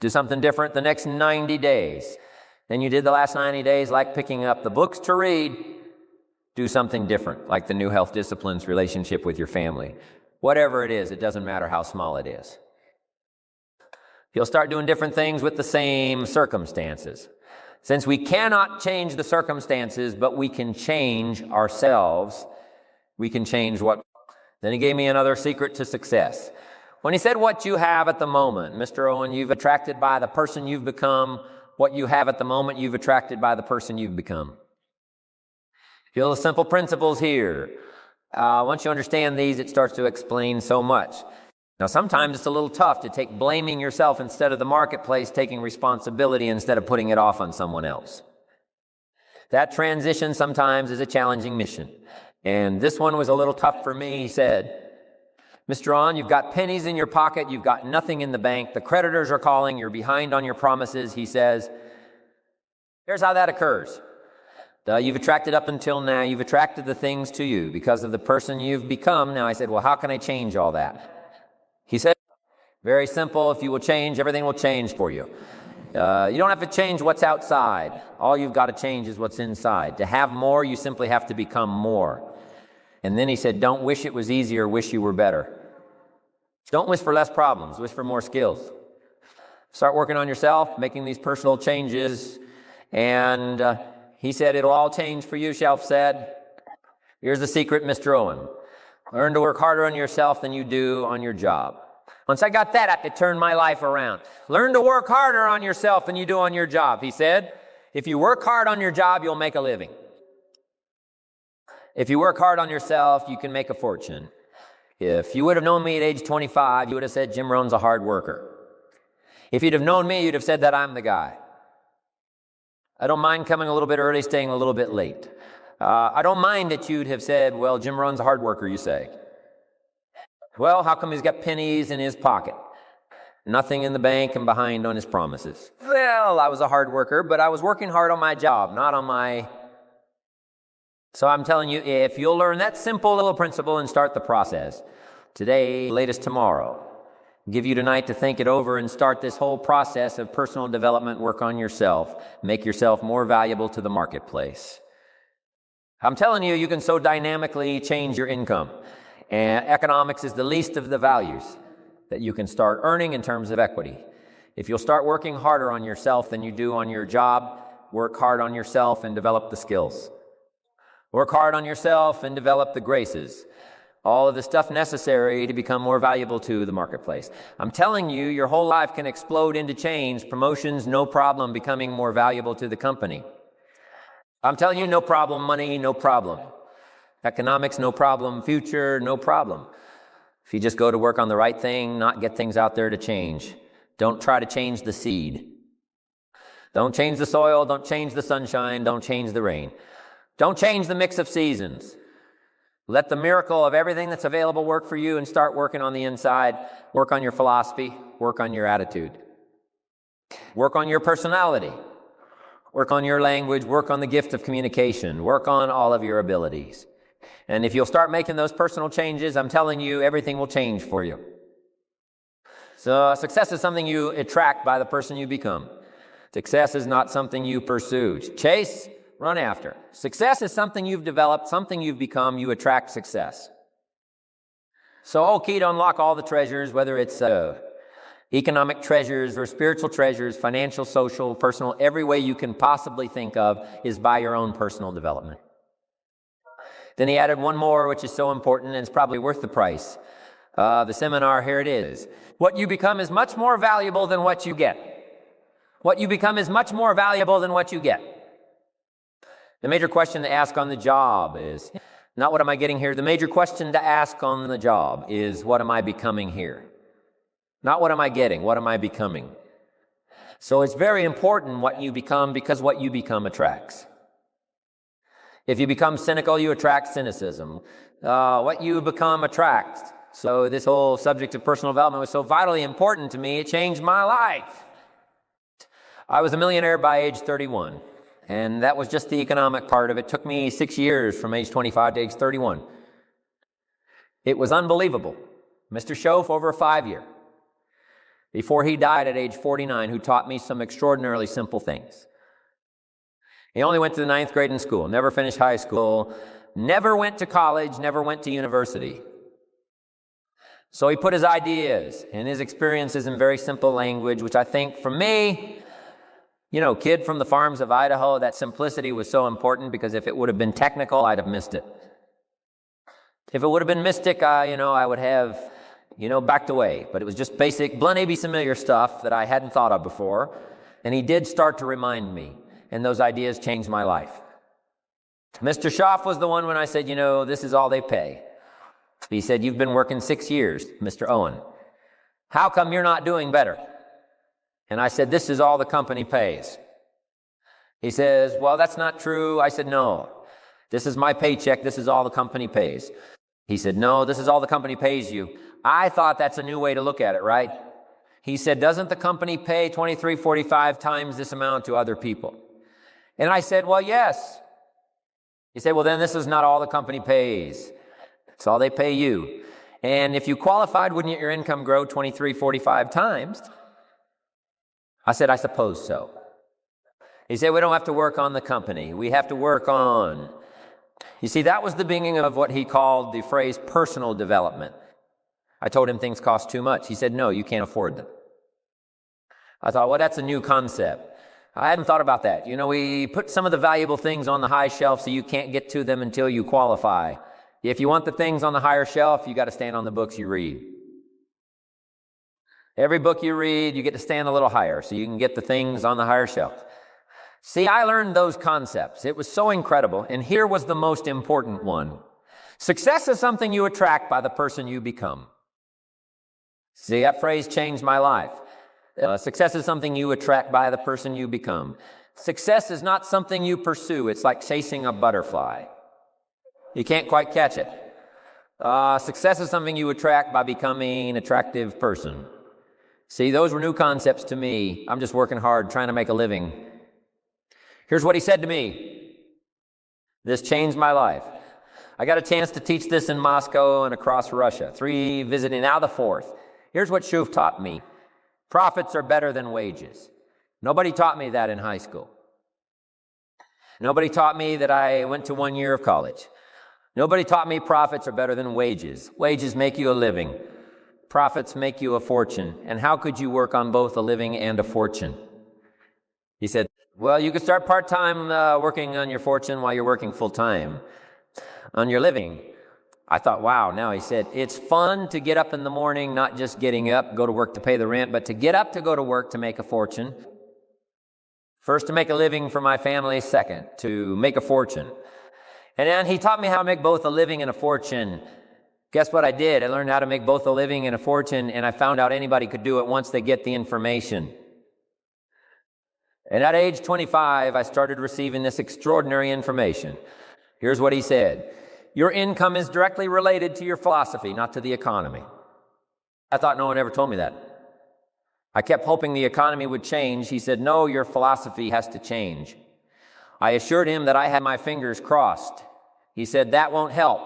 Do something different the next 90 days than you did the last 90 days, like picking up the books to read. Do something different, like the new health disciplines relationship with your family. Whatever it is, it doesn't matter how small it is. You'll start doing different things with the same circumstances. Since we cannot change the circumstances, but we can change ourselves, we can change what. Then he gave me another secret to success. When he said what you have at the moment, Mr. Owen, you've attracted by the person you've become. What you have at the moment, you've attracted by the person you've become. Feel the simple principles here. Once you understand these, it starts to explain so much. Now, sometimes it's a little tough to take blaming yourself instead of the marketplace, taking responsibility instead of putting it off on someone else. That transition sometimes is a challenging mission. And this one was a little tough for me. He said, Mr. Rohn, you've got pennies in your pocket, you've got nothing in the bank, the creditors are calling, you're behind on your promises. He says, here's how that occurs. You've attracted up until now, you've attracted the things to you because of the person you've become. Now I said, well, how can I change all that? He said, very simple, if you will change, everything will change for you. You don't have to change what's outside. All you've got to change is what's inside. To have more, you simply have to become more. And then he said, don't wish it was easier, wish you were better. Don't wish for less problems, wish for more skills. Start working on yourself, making these personal changes. And he said, it'll all change for you, Shelf said. Here's the secret, Mr. Owen. Learn to work harder on yourself than you do on your job. Once I got that, I could turn my life around. Learn to work harder on yourself than you do on your job, he said. If you work hard on your job, you'll make a living. If you work hard on yourself, you can make a fortune. If you would have known me at age 25, you would have said Jim Rohn's a hard worker. If you'd have known me, you'd have said that I'm the guy. I don't mind coming a little bit early, staying a little bit late. I don't mind that you'd have said, well, Jim Rohn's a hard worker, you say. Well, how come he's got pennies in his pocket? Nothing in the bank and behind on his promises. Well, I was a hard worker, but I was working hard on my job, not on my... So I'm telling you, if you'll learn that simple little principle and start the process, today, latest tomorrow, give you tonight to think it over and start this whole process of personal development, work on yourself, make yourself more valuable to the marketplace. I'm telling you, you can so dynamically change your income. And economics is the least of the values that you can start earning in terms of equity. If you'll start working harder on yourself than you do on your job, work hard on yourself and develop the skills. Work hard on yourself and develop the graces. All of the stuff necessary to become more valuable to the marketplace. I'm telling you, your whole life can explode into change. Promotions, no problem, becoming more valuable to the company. I'm telling you, no problem. Money, no problem. Economics, no problem. Future, no problem. If you just go to work on the right thing, not get things out there to change. Don't try to change the seed. Don't change the soil. Don't change the sunshine. Don't change the rain. Don't change the mix of seasons. Let the miracle of everything that's available work for you and start working on the inside. Work on your philosophy. Work on your attitude. Work on your personality. Work on your language. Work on the gift of communication. Work on all of your abilities. And if you'll start making those personal changes, I'm telling you, everything will change for you. So success is something you attract by the person you become. Success is not something you pursue. Chase, run after. Success is something you've developed, something you've become. You attract success. So, whole key to unlock all the treasures, whether it's economic treasures or spiritual treasures, financial, social, personal, every way you can possibly think of is by your own personal development. Then he added one more, which is so important, and it's probably worth the price. The seminar, here it is. What you become is much more valuable than what you get. What you become is much more valuable than what you get. The major question to ask on the job is not what am I getting here. The major question to ask on the job is what am I becoming here? Not what am I getting, what am I becoming? So it's very important what you become because what you become attracts. If you become cynical, you attract cynicism. What you become attracts. So this whole subject of personal development was so vitally important to me, it changed my life. I was a millionaire by age 31. And that was just the economic part of it. It took me 6 years from age 25 to age 31. It was unbelievable. Mr. Schoaf over a 5-year. before he died at age 49, who taught me some extraordinarily simple things. He only went to the 9th grade in school, never finished high school, never went to college, never went to university. So he put his ideas and his experiences in very simple language, which I think for me, kid from the farms of Idaho, that simplicity was so important, because if it would have been technical, I'd have missed it. If it would have been mystic, I would have, backed away. But it was just basic, blunt, ABC familiar stuff that I hadn't thought of before. And he did start to remind me, and those ideas changed my life. Mr. Schaff was the one when I said, this is all they pay. He said, you've been working 6 years, Mr. Owen. How come you're not doing better? And I said, this is all the company pays. He says, well, that's not true. I said, no, this is my paycheck. This is all the company pays. He said, no, this is all the company pays you. I thought that's a new way to look at it, right? He said, doesn't the company pay 23.45 times this amount to other people? And I said, well, yes. He said, well, then this is not all the company pays. It's all they pay you. And if you qualified, wouldn't your income grow 23.45 times? I said, I suppose so. He said, we don't have to work on the company. We have to work on... You see, that was the beginning of what he called the phrase personal development. I told him things cost too much. He said, no, you can't afford them. I thought, well, that's a new concept. I hadn't thought about that. We put some of the valuable things on the high shelf so you can't get to them until you qualify. If you want the things on the higher shelf, you got to stand on the books you read. Every book you read, you get to stand a little higher so you can get the things on the higher shelf. See, I learned those concepts. It was so incredible. And here was the most important one. Success is something you attract by the person you become. See, that phrase changed my life. Success is something you attract by the person you become. Success is not something you pursue. It's like chasing a butterfly. You can't quite catch it. Success is something you attract by becoming an attractive person. See, those were new concepts to me. I'm just working hard, trying to make a living. Here's what he said to me. This changed my life. I got a chance to teach this in Moscow and across Russia. 3 visiting, now the 4th. Here's what Shuf taught me. Profits are better than wages. Nobody taught me that in high school. Nobody taught me that I went to 1 year of college. Nobody taught me profits are better than wages. Wages make you a living. Profits make you a fortune. And how could you work on both a living and a fortune? He said, well, you could start part-time working on your fortune while you're working full-time on your living. I thought, wow. Now he said, it's fun to get up in the morning, not just getting up, go to work to pay the rent, but to get up to go to work to make a fortune. First, to make a living for my family. Second, to make a fortune. And then he taught me how to make both a living and a fortune. Guess what I did? I learned how to make both a living and a fortune, and I found out anybody could do it once they get the information. And at age 25, I started receiving this extraordinary information. Here's what he said. Your income is directly related to your philosophy, not to the economy. I thought no one ever told me that. I kept hoping the economy would change. He said, no, your philosophy has to change. I assured him that I had my fingers crossed. He said, that won't help.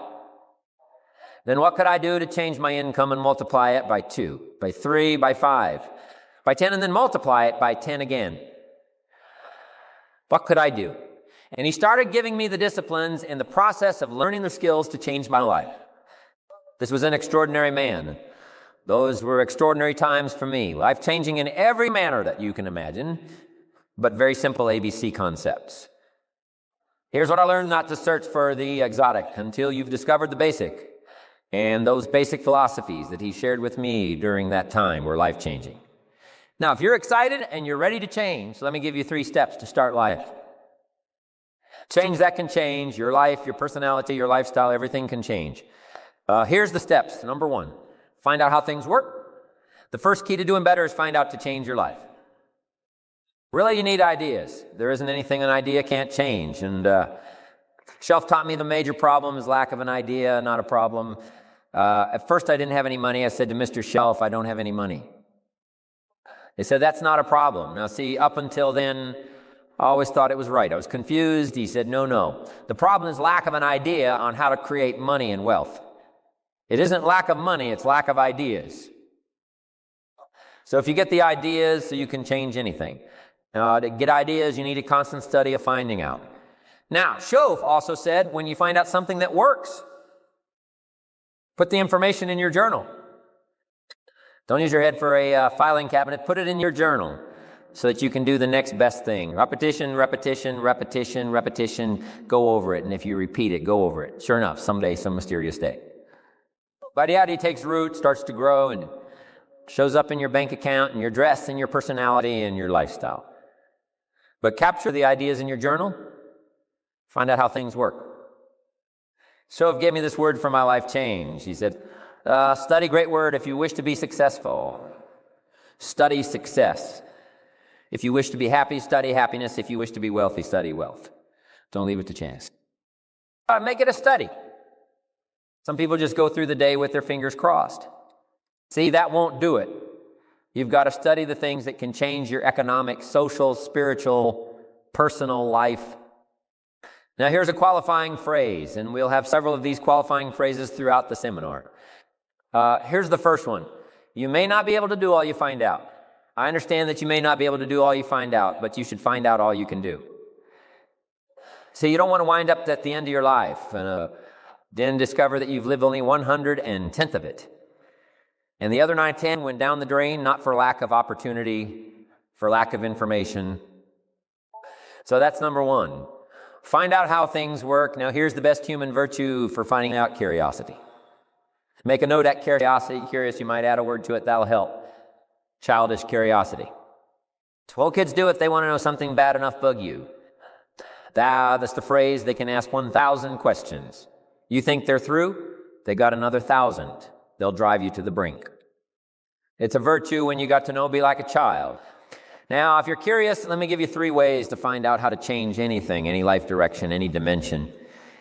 Then what could I do to change my income and multiply it by 2, by 3, by 5, by 10, and then multiply it by 10 again? What could I do? And he started giving me the disciplines and the process of learning the skills to change my life. This was an extraordinary man. Those were extraordinary times for me, life-changing in every manner that you can imagine, but very simple ABC concepts. Here's what I learned: not to search for the exotic until you've discovered the basic. And those basic philosophies that he shared with me during that time were life-changing. Now, if you're excited and you're ready to change, let me give you 3 steps to start life. Change that can change your life, your personality, your lifestyle, everything can change. Here's the steps. Number 1, find out how things work. The first key to doing better is find out to change your life. Really, you need ideas. There isn't anything an idea can't change. And Shelf taught me the major problem is lack of an idea, not a problem. At first, I didn't have any money. I said to Mr. Shelf, I don't have any money. He said, that's not a problem. Now, see, up until then, I always thought it was right. I was confused. He said, no. The problem is lack of an idea on how to create money and wealth. It isn't lack of money, it's lack of ideas. So if you get the ideas, so you can change anything. To get ideas, you need a constant study of finding out. Now, Shove also said, when you find out something that works, put the information in your journal. Don't use your head for a filing cabinet. Put it in your journal so that you can do the next best thing. Repetition, repetition, repetition, repetition. Go over it. And if you repeat it, go over it. Sure enough, someday, some mysterious day. Vitality takes root, starts to grow, and shows up in your bank account, and your dress, and your personality, and your lifestyle. But capture the ideas in your journal. Find out how things work. Shove gave me this word for my life change. He said, study, great word, if you wish to be successful. Study success. If you wish to be happy, study happiness. If you wish to be wealthy, study wealth. Don't leave it to chance. Make it a study. Some people just go through the day with their fingers crossed. See, that won't do it. You've got to study the things that can change your economic, social, spiritual, personal life. Now, here's a qualifying phrase, and we'll have several of these qualifying phrases throughout the seminar. Here's the first one. You may not be able to do all you find out. I understand that you may not be able to do all you find out, but you should find out all you can do. See, you don't want to wind up at the end of your life and then discover that you've lived only 110th of it. And the other 9/10 went down the drain, not for lack of opportunity, for lack of information. So that's number one. Find out how things work. Now here's the best human virtue for finding out: curiosity. Make a note at curiosity. Curious, you might add a word to it, that'll help. Childish curiosity. Well, kids do if they want to know something bad enough bug you. That's the phrase, they can ask 1,000 questions. You think they're through? They got another 1,000. They'll drive you to the brink. It's a virtue when you got to know, be like a child. Now, if you're curious, let me give you 3 ways to find out how to change anything, any life direction, any dimension.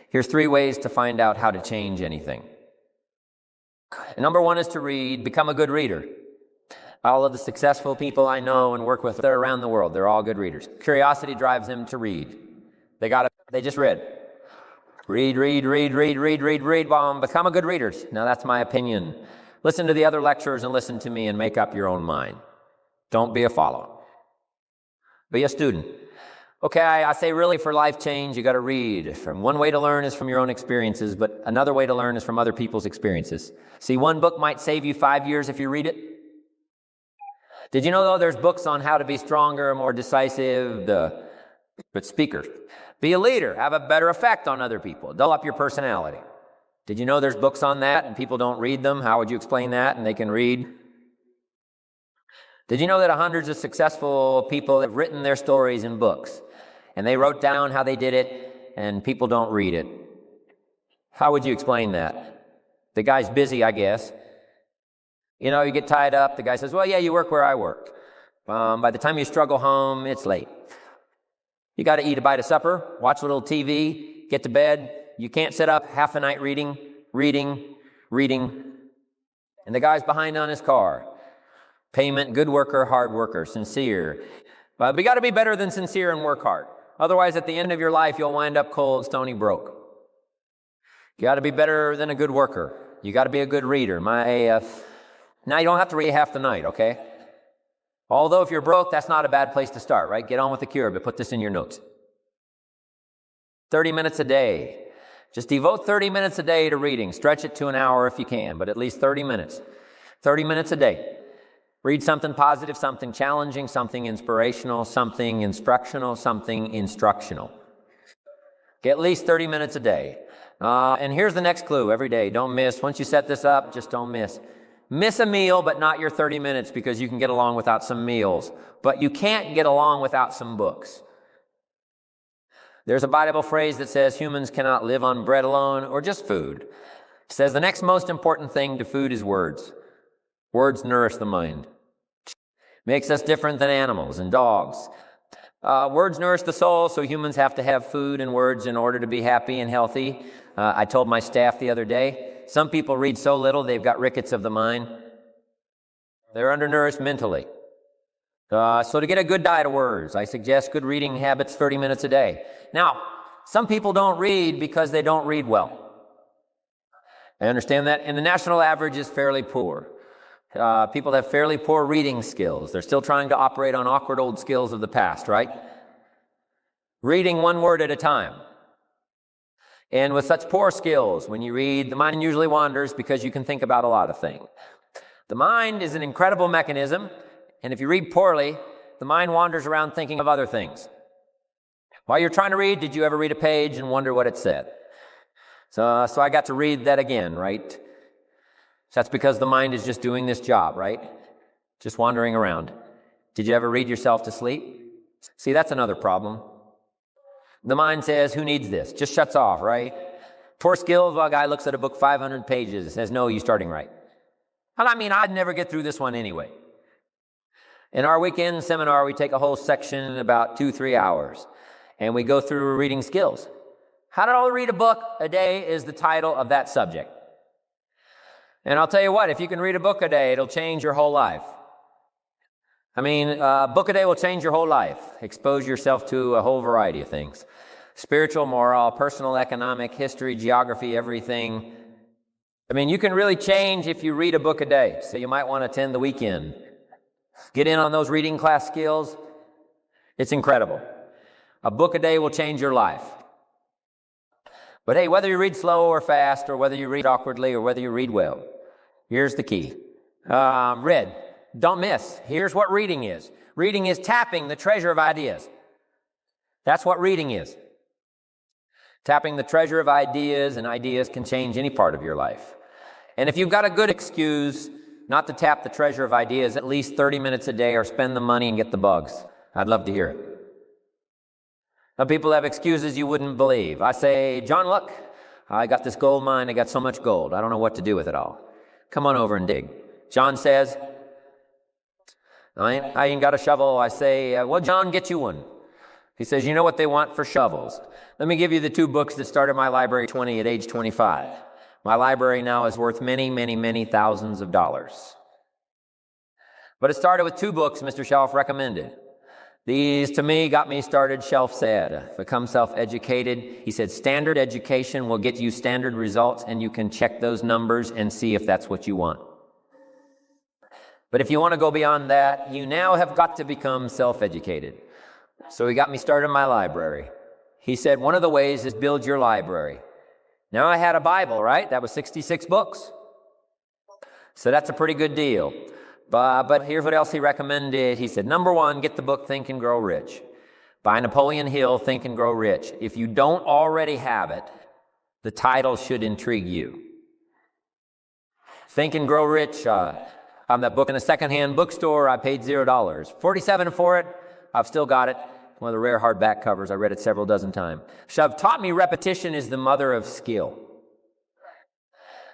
Here's 3 ways to find out how to change anything. Number 1 is to read. Become a good reader. All of the successful people I know and work with, they're around the world. They're all good readers. Curiosity drives them to read. They just read. Read, become a good reader. Now that's my opinion. Listen to the other lecturers and listen to me and make up your own mind. Don't be a follower. Be a student. Okay, I say really for life change, you got to read. One way to learn is from your own experiences, but another way to learn is from other people's experiences. See, one book might save you 5 years if you read it. Did you know, though, there's books on how to be stronger, more decisive, but speakers. Be a leader, have a better effect on other people, develop your personality. Did you know there's books on that and people don't read them? How would you explain that? And they can read. Did you know that hundreds of successful people have written their stories in books? And they wrote down how they did it, and people don't read it. How would you explain that? The guy's busy, I guess. You know, you get tied up. The guy says, well, yeah, you work where I work. By the time you struggle home, it's late. You got to eat a bite of supper, watch a little TV, get to bed. You can't sit up half the night reading. And the guy's behind on his car. Payment, good worker, hard worker, sincere. But we got to be better than sincere and work hard. Otherwise, at the end of your life, you'll wind up cold, stony broke. You got to be better than a good worker. You got to be a good reader. Now, you don't have to read half the night, okay? Although if you're broke, that's not a bad place to start, right? Get on with the cure, but put this in your notes. 30 minutes a day. Just devote 30 minutes a day to reading. Stretch it to an hour if you can, but at least 30 minutes. 30 minutes a day. Read something positive, something challenging, something inspirational, something instructional, something instructional. Get at least 30 minutes a day. And here's the next clue every day. Don't miss. Once you set this up, just don't miss. Miss a meal, but not your 30 minutes, because you can get along without some meals. But you can't get along without some books. There's a Bible phrase that says humans cannot live on bread alone or just food. It says the next most important thing to food is words. Words nourish the mind. Makes us different than animals and dogs. Words nourish the soul, so humans have to have food and words in order to be happy and healthy. I told my staff the other day, some people read so little they've got rickets of the mind. They're undernourished mentally. So to get a good diet of words, I suggest good reading habits, 30 minutes a day. Now, some people don't read because they don't read well. I understand that, and the national average is fairly poor. People have fairly poor reading skills. They're still trying to operate on awkward old skills of the past, right? Reading one word at a time. And with such poor skills, when you read, the mind usually wanders because you can think about a lot of things. The mind is an incredible mechanism, and if you read poorly, the mind wanders around thinking of other things. While you're trying to read, did you ever read a page and wonder what it said? So I got to read that again, right? So that's because the mind is just doing this job, right? Just wandering around. Did you ever read yourself to sleep? See, that's another problem. The mind says, who needs this? Just shuts off, right? Poor skills, while a guy looks at a book 500 pages and says, no, you're starting right. Well, I mean, I'd never get through this one anyway. In our weekend seminar, we take a whole section in about 2-3 hours, and we go through reading skills. How to read a book a day is the title of that subject. And I'll tell you what, if you can read a book a day, it'll change your whole life. I mean, a book a day will change your whole life. Expose yourself to a whole variety of things. Spiritual, moral, personal, economic, history, geography, everything. I mean, you can really change if you read a book a day. So you might want to attend the weekend. Get in on those reading class skills. It's incredible. A book a day will change your life. But hey, whether you read slow or fast, or whether you read awkwardly, or whether you read well, here's the key. Read. Don't miss. Here's what reading is. Reading is tapping the treasure of ideas. That's what reading is. Tapping the treasure of ideas, and ideas can change any part of your life. And if you've got a good excuse not to tap the treasure of ideas, at least 30 minutes a day, or spend the money and get the bugs, I'd love to hear it. Now, people have excuses you wouldn't believe. I say, John, look, I got this gold mine. I got so much gold. I don't know what to do with it all. Come on over and dig. John says, I ain't got a shovel. I say, well, John, get you one. He says, you know what they want for shovels? Let me give you the 2 books that started my library at age 25. My library now is worth many, many, many thousands of dollars. But it started with 2 books Mr. Shelf recommended. These, to me, got me started. Shelf said, become self-educated. He said, standard education will get you standard results, and you can check those numbers and see if that's what you want. But if you want to go beyond that, you now have got to become self-educated. So he got me started in my library. He said, one of the ways is build your library. Now I had a Bible, right? That was 66 books. So that's a pretty good deal. But here's what else he recommended. He said, number 1, get the book Think and Grow Rich. By Napoleon Hill, Think and Grow Rich. If you don't already have it, the title should intrigue you. Think and Grow Rich. I'm that book in a secondhand bookstore. I paid $0. $47 for it. I've still got it. One of the rare hardback covers. I read it several dozen times. Shove taught me repetition is the mother of skill.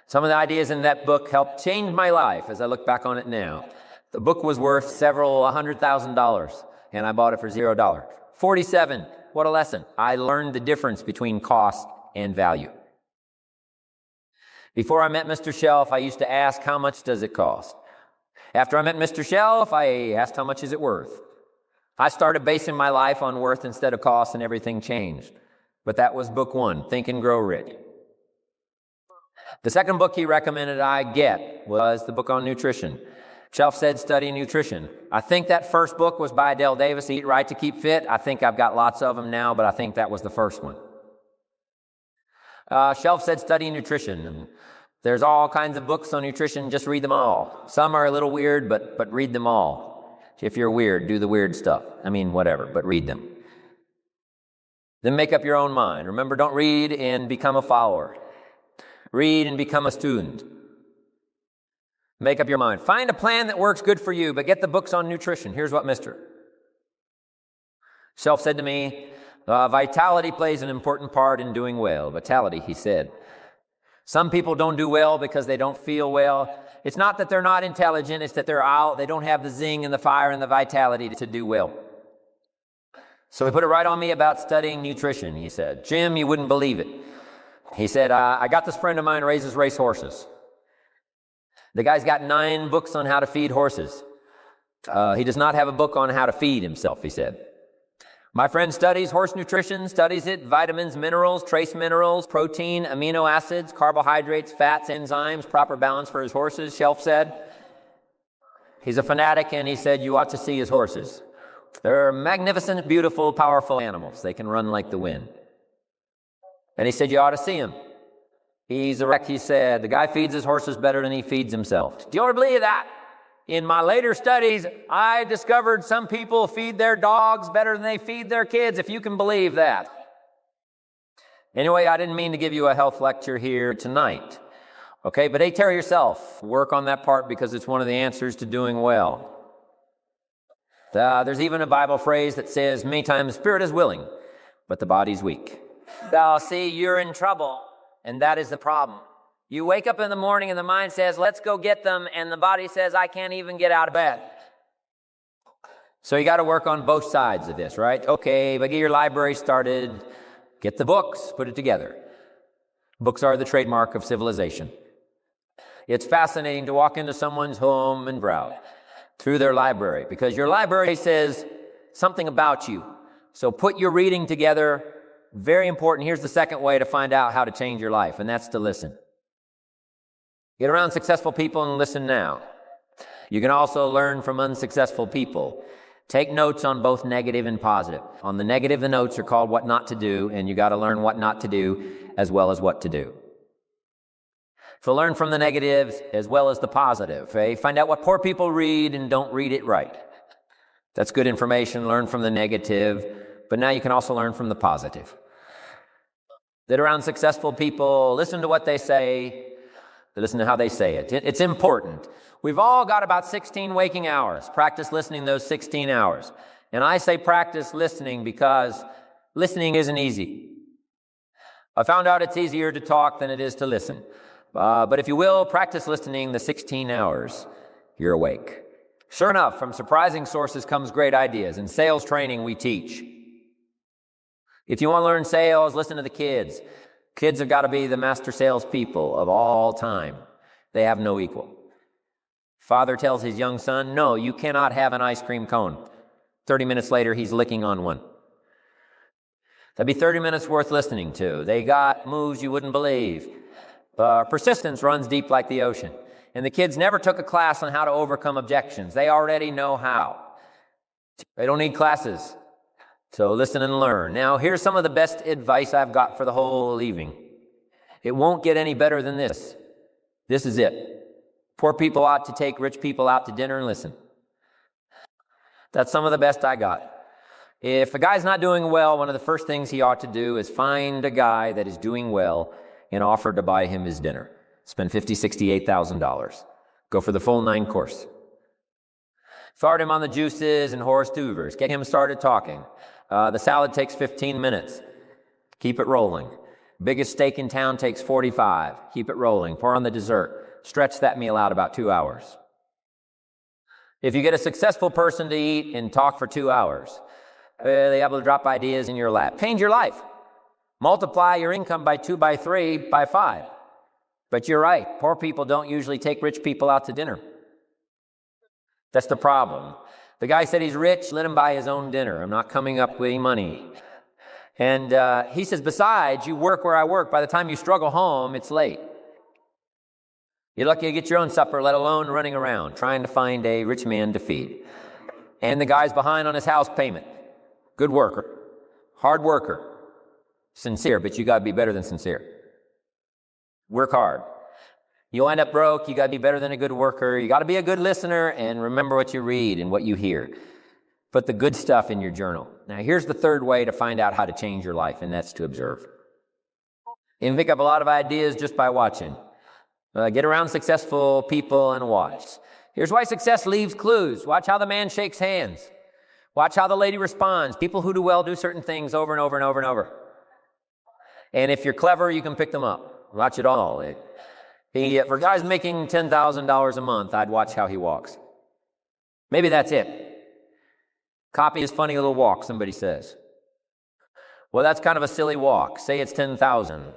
Some of the ideas in that book helped change my life as I look back on it now. The book was worth several $100,000, and I bought it for $0. 47. What a lesson. I learned the difference between cost and value. Before I met Mr. Shelf, I used to ask, how much does it cost? After I met Mr. Shelf, I asked, how much is it worth? I started basing my life on worth instead of cost, and everything changed. But that was book 1, Think and Grow Rich. The second book he recommended I get was the book on nutrition. Shelf said, study nutrition. I think that first book was by Adele Davis, Eat Right to Keep Fit. I think I've got lots of them now, but I think that was the first one. Shelf said, study nutrition. And there's all kinds of books on nutrition. Just read them all. Some are a little weird, but read them all. If you're weird, do the weird stuff. I mean, whatever, but read them. Then make up your own mind. Remember, don't read and become a follower. Read and become a student. Make up your mind. Find a plan that works good for you, but get the books on nutrition. Here's what Mr. Shelf said to me, vitality plays an important part in doing well. Vitality, he said. Some people don't do well because they don't feel well. It's not that they're not intelligent, it's that they're out. They don't have the zing and the fire and the vitality to do well. So he put it right on me about studying nutrition. He said, Jim, you wouldn't believe it. He said, I got this friend of mine who raises race horses. The guy's got 9 books on how to feed horses. He does not have a book on how to feed himself, he said. My friend studies horse nutrition, studies it, vitamins, minerals, trace minerals, protein, amino acids, carbohydrates, fats, enzymes, proper balance for his horses, Shelf said. He's a fanatic, and he said you ought to see his horses. They're magnificent, beautiful, powerful animals. They can run like the wind. And he said you ought to see him. He's a wreck, he said. The guy feeds his horses better than he feeds himself. Do you ever believe that? In my later studies, I discovered some people feed their dogs better than they feed their kids, if you can believe that. Anyway, I didn't mean to give you a health lecture here tonight. Okay, but take care of yourself. Work on that part because it's one of the answers to doing well. There's even a Bible phrase that says, many times, the spirit is willing, but the body's weak. Now, see, you're in trouble, and that is the problem. You wake up in the morning and the mind says, let's go get them, and the body says, I can't even get out of bed. So you got to work on both sides of this, right? Okay, but get your library started, get the books, put it together. Books are the trademark of civilization. It's fascinating to walk into someone's home and browse through their library, because your library says something about you. So put your reading together. Very important. Here's the second way to find out how to change your life, and that's to listen. Get around successful people and listen now. You can also learn from unsuccessful people. Take notes on both negative and positive. On the negative, the notes are called what not to do, and you got to learn what not to do as well as what to do. So learn from the negatives as well as the positive. Okay? Find out what poor people read and don't read it right. That's good information. Learn from the negative, but now you can also learn from the positive. Get around successful people, listen to what they say, listen to how they say it. It's important. We've all got about 16 waking hours. Practice listening those 16 hours. And I say practice listening because listening isn't easy. I found out it's easier to talk than it is to listen. But if you will, practice listening the 16 hours you're awake. Sure enough, from surprising sources comes great ideas. In sales training, we teach. If you want to learn sales, listen to the kids. Kids have got to be the master salespeople of all time. They have no equal. Father tells his young son, no, you cannot have an ice cream cone. 30 minutes later, he's licking on one. That'd be 30 minutes worth listening to. They got moves you wouldn't believe. Persistence runs deep like the ocean. And the kids never took a class on how to overcome objections. They already know how. They don't need classes. So listen and learn. Now, here's some of the best advice I've got for the whole evening. It won't get any better than this. This is it. Poor people ought to take rich people out to dinner and listen. That's some of the best I got. If a guy's not doing well, one of the first things he ought to do is find a guy that is doing well and offer to buy him his dinner. Spend $50,000, $60,000, $8,000. Go for the full 9 course. Start him on the juices and horse tubers. Get him started talking. The salad takes 15 minutes. Keep it rolling. Biggest steak in town takes 45. Keep it rolling. Pour on the dessert. Stretch that meal out about 2 hours. If you get a successful person to eat and talk for 2 hours, they're able to drop ideas in your lap. Change your life. Multiply your income by 2, by 3, by 5. But you're right. Poor people don't usually take rich people out to dinner. That's the problem. The guy said he's rich, let him buy his own dinner. I'm not coming up with any money. And he says, besides, you work where I work. By the time you struggle home, it's late. You're lucky to get your own supper, let alone running around, trying to find a rich man to feed. And the guy's behind on his house payment. Good worker. Hard worker. Sincere, but you got to be better than sincere. Work hard. You'll end up broke. You got to be better than a good worker. You got to be a good listener and remember what you read and what you hear. Put the good stuff in your journal. Now, here's the third way to find out how to change your life, and that's to observe. You can pick up a lot of ideas just by watching. Get around successful people and watch. Here's why success leaves clues. Watch how the man shakes hands. Watch how the lady responds. People who do well do certain things over and over and over and over. And if you're clever, you can pick them up. Watch it all. For guys making $10,000 a month, I'd watch how he walks. Maybe that's it. Copy his funny little walk, somebody says. Well, that's kind of a silly walk. Say it's 10,000.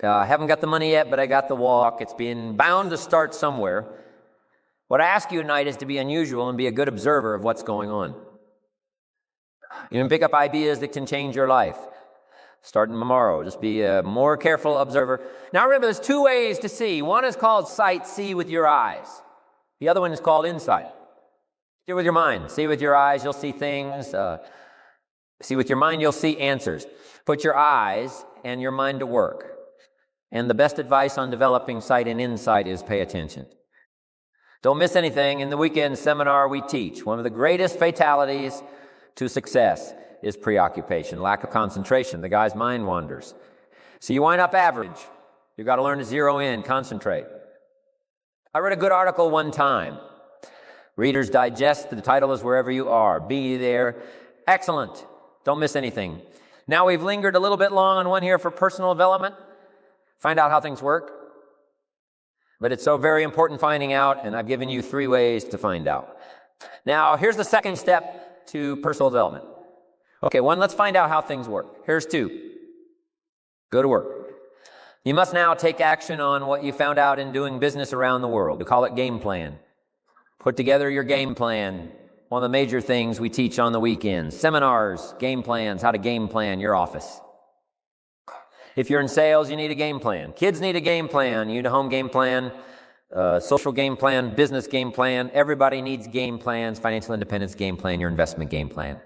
I haven't got the money yet, but I got the walk. It's been bound to start somewhere. What I ask you tonight is to be unusual and be a good observer of what's going on. You can pick up ideas that can change your life. Starting tomorrow, just be a more careful observer. Now remember, there's 2 ways to see. One is called sight, see with your eyes. The other one is called insight. See with your mind. See with your eyes, you'll see things. See with your mind, you'll see answers. Put your eyes and your mind to work. And the best advice on developing sight and insight is pay attention. Don't miss anything. In the weekend seminar we teach, one of the greatest fatalities to success is preoccupation, lack of concentration. The guy's mind wanders. So you wind up average. You've got to learn to zero in, concentrate. I read a good article one time. Reader's Digest, the title is Wherever You Are. Be there. Excellent. Don't miss anything. Now we've lingered a little bit long on one here for personal development. Find out how things work. But it's so very important finding out, and I've given you 3 ways to find out. Now, here's the second step to personal development. Okay, 1, let's find out how things work. Here's 2. Go to work. You must now take action on what you found out in doing business around the world. We call it game plan. Put together your game plan. One of the major things we teach on the weekends. Seminars, game plans, how to game plan your office. If you're in sales, you need a game plan. Kids need a game plan. You need a home game plan, social game plan, business game plan. Everybody needs game plans, financial independence game plan, your investment game plan.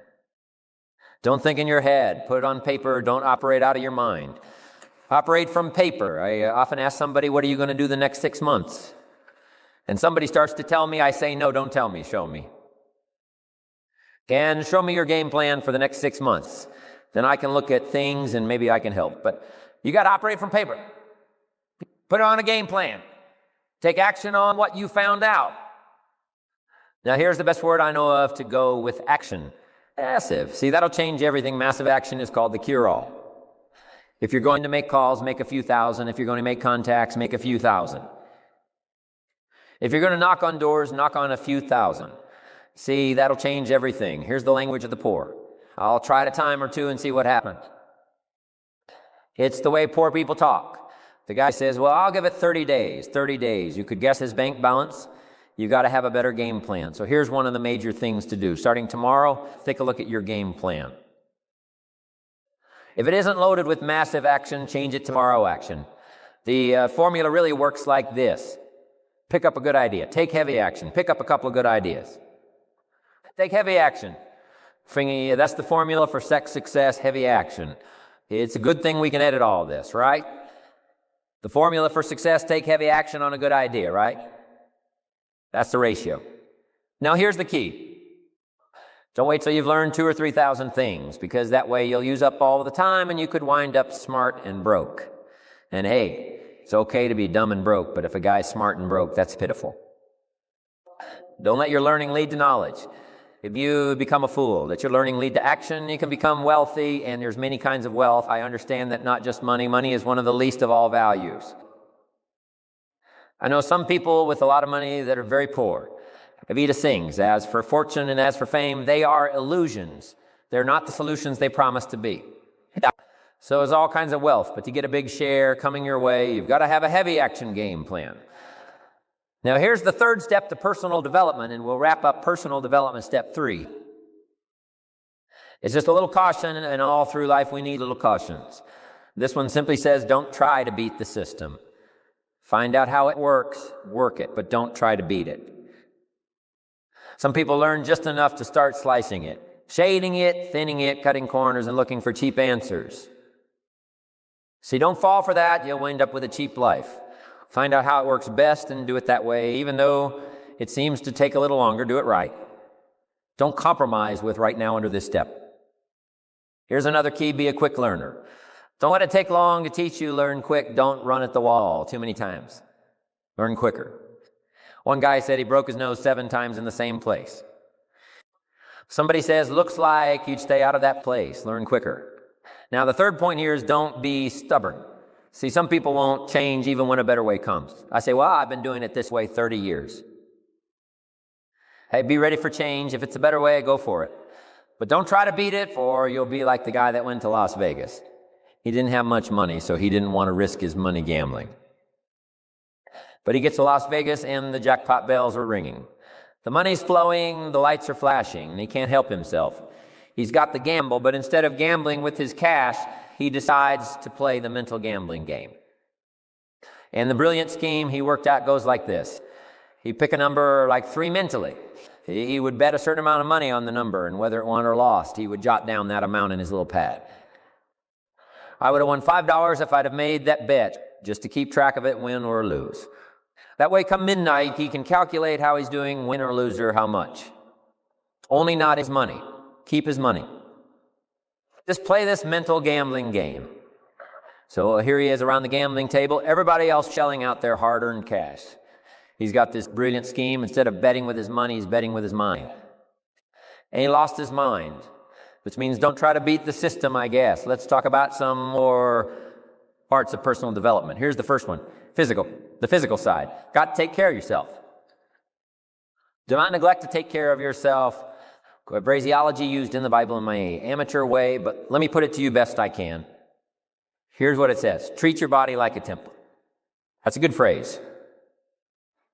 Don't think in your head. Put it on paper. Don't operate out of your mind. Operate from paper. I often ask somebody, what are you going to do the next 6 months? And somebody starts to tell me, I say, no, don't tell me, show me. And show me your game plan for the next 6 months. Then I can look at things and maybe I can help. But you got to operate from paper. Put on a game plan. Take action on what you found out. Now here's the best word I know of to go with action. Massive. See, that'll change everything. Massive action is called the cure-all. If you're going to make calls, make a few thousand. If you're going to make contacts, make a few thousand. If you're going to knock on doors, knock on a few thousand. See, that'll change everything. Here's the language of the poor. I'll try it a time or 2 and see what happens. It's the way poor people talk. The guy says, well, I'll give it 30 days. 30 days. You could guess his bank balance. You got to have a better game plan. So here's one of the major things to do. Starting tomorrow, take a look at your game plan. If it isn't loaded with massive action, change it to tomorrow action. The formula really works like this. Pick up a good idea. Take heavy action. Pick up a couple of good ideas. Take heavy action. That's the formula for success, heavy action. It's a good thing we can edit all this, right? The formula for success, take heavy action on a good idea, right? That's the ratio. Now here's the key. Don't wait till you've learned 2,000 or 3,000 things, because that way you'll use up all the time and you could wind up smart and broke. And hey, it's okay to be dumb and broke, but if a guy's smart and broke, that's pitiful. Don't let your learning lead to knowledge. If you become a fool, let your learning lead to action, you can become wealthy, and there's many kinds of wealth. I understand that not just money. Money is one of the least of all values. I know some people with a lot of money that are very poor. Evita sings, as for fortune and as for fame, they are illusions. They're not the solutions they promise to be. So there's all kinds of wealth, but to get a big share coming your way, you've got to have a heavy action game plan. Now here's the 3rd step to personal development, and we'll wrap up personal development step 3. It's just a little caution, and all through life we need little cautions. This one simply says, don't try to beat the system. Find out how it works, work it, but don't try to beat it. Some people learn just enough to start slicing it, shading it, thinning it, cutting corners, and looking for cheap answers. See, don't fall for that. You'll wind up with a cheap life. Find out how it works best and do it that way. Even though it seems to take a little longer, do it right. Don't compromise with right now under this step. Here's another key, be a quick learner. Don't let it take long to teach you, learn quick. Don't run at the wall too many times. Learn quicker. One guy said he broke his nose 7 times in the same place. Somebody says, looks like you'd stay out of that place. Learn quicker. Now, the 3rd point here is don't be stubborn. See, some people won't change even when a better way comes. I say, well, I've been doing it this way 30 years. Hey, be ready for change. If it's a better way, go for it. But don't try to beat it, or you'll be like the guy that went to Las Vegas. He didn't have much money, so he didn't want to risk his money gambling. But he gets to Las Vegas and the jackpot bells are ringing. The money's flowing, the lights are flashing, and he can't help himself. He's got the gamble, but instead of gambling with his cash, he decides to play the mental gambling game. And the brilliant scheme he worked out goes like this. He'd pick a number like 3 mentally. He would bet a certain amount of money on the number, and whether it won or lost, he would jot down that amount in his little pad. I would have won $5 if I'd have made that bet, just to keep track of it, win or lose. That way, come midnight, he can calculate how he's doing, win or lose, or how much. Only not his money. Keep his money. Just play this mental gambling game. So here he is around the gambling table, everybody else shelling out their hard-earned cash. He's got this brilliant scheme. Instead of betting with his money, he's betting with his mind. And he lost his mind, which means don't try to beat the system, I guess. Let's talk about some more parts of personal development. Here's the first one, physical, the physical side. Got to take care of yourself. Do not neglect to take care of yourself. Phraseology used in the Bible in my amateur way, but let me put it to you best I can. Here's what it says. Treat your body like a temple. That's a good phrase.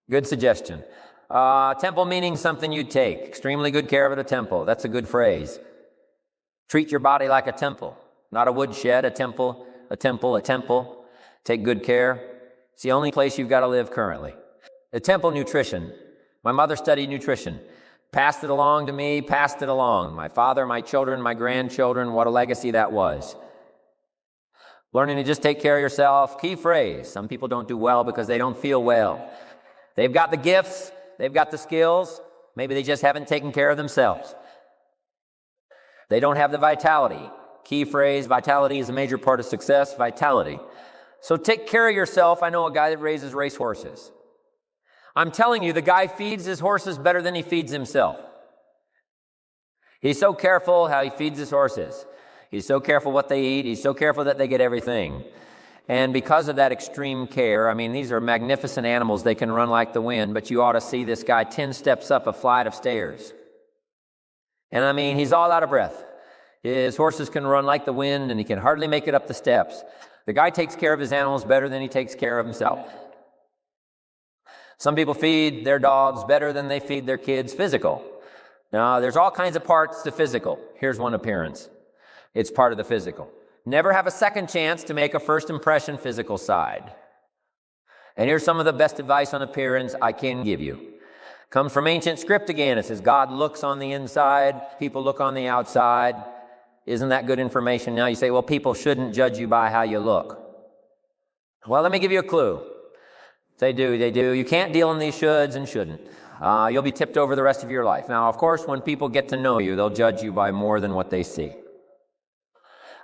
Good suggestion. Temple meaning something you take. Extremely good care of at a temple. That's a good phrase. Treat your body like a temple. Not a woodshed, a temple, a temple, a temple. Take good care. It's the only place you've got to live currently. The temple nutrition. My mother studied nutrition. Passed it along to me, passed it along. My father, my children, my grandchildren, what a legacy that was. Learning to just take care of yourself. Key phrase. Some people don't do well because they don't feel well. They've got the gifts, they've got the skills, maybe they just haven't taken care of themselves. They don't have the vitality. Key phrase, vitality is a major part of success, vitality. So take care of yourself. I know a guy that raises racehorses. I'm telling you, the guy feeds his horses better than he feeds himself. He's so careful how he feeds his horses. He's so careful what they eat. He's so careful that they get everything. And because of that extreme care, I mean, these are magnificent animals. They can run like the wind, but you ought to see this guy 10 steps up a flight of stairs. And I mean, he's all out of breath. His horses can run like the wind, and he can hardly make it up the steps. The guy takes care of his animals better than he takes care of himself. Some people feed their dogs better than they feed their kids. Physical. Now, there's all kinds of parts to physical. Here's one appearance. It's part of the physical. Never have a second chance to make a first impression physical side. And here's some of the best advice on appearance I can give you. Comes from ancient script again. It says God looks on the inside, people look on the outside. Isn't that good information? Now you say, well, people shouldn't judge you by how you look. Well, let me give you a clue. They do. You can't deal in these shoulds and shouldn't. You'll be tipped over the rest of your life. Now, of course, when people get to know you, they'll judge you by more than what they see.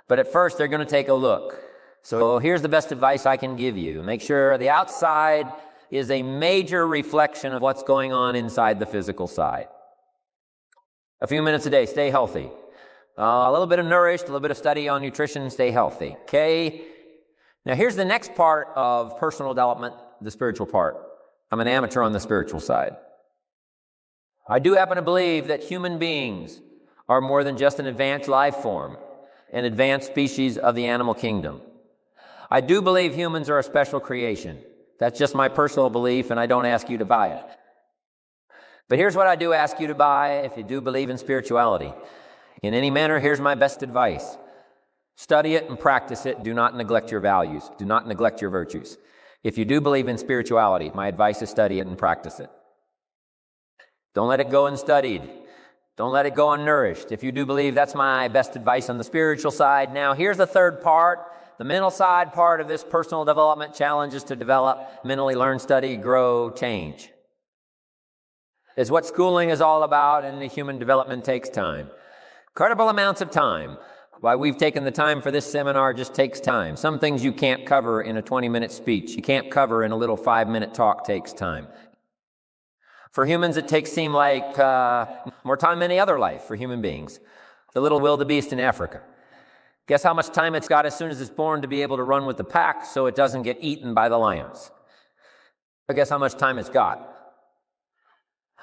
But at first, they're going to take a look. So here's the best advice I can give you. Make sure the outside is a major reflection of what's going on inside the physical side. A few minutes a day, stay healthy. A little bit of nourished, a little bit of study on nutrition, stay healthy. Okay? Now here's the next part of personal development, the spiritual part. I'm an amateur on the spiritual side. I do happen to believe that human beings are more than just an advanced life form, an advanced species of the animal kingdom. I do believe humans are a special creation. That's just my personal belief, and I don't ask you to buy it. But here's what I do ask you to buy if you do believe in spirituality. In any manner, here's my best advice. Study it and practice it. Do not neglect your values. Do not neglect your virtues. If you do believe in spirituality, my advice is study it and practice it. Don't let it go unstudied. Don't let it go unnourished. If you do believe, that's my best advice on the spiritual side. Now, here's the third part. The mental side part of this personal development challenge is to develop, mentally learn, study, grow, change. It's what schooling is all about, and the human development takes time. Incredible amounts of time. Why we've taken the time for this seminar just takes time. Some things you can't cover in a 20-minute speech. You can't cover in a little 5-minute talk takes time. For humans, it seem like more time than any other life for human beings. The little wildebeest in Africa. Guess how much time it's got as soon as it's born to be able to run with the pack so it doesn't get eaten by the lions? But guess how much time it's got?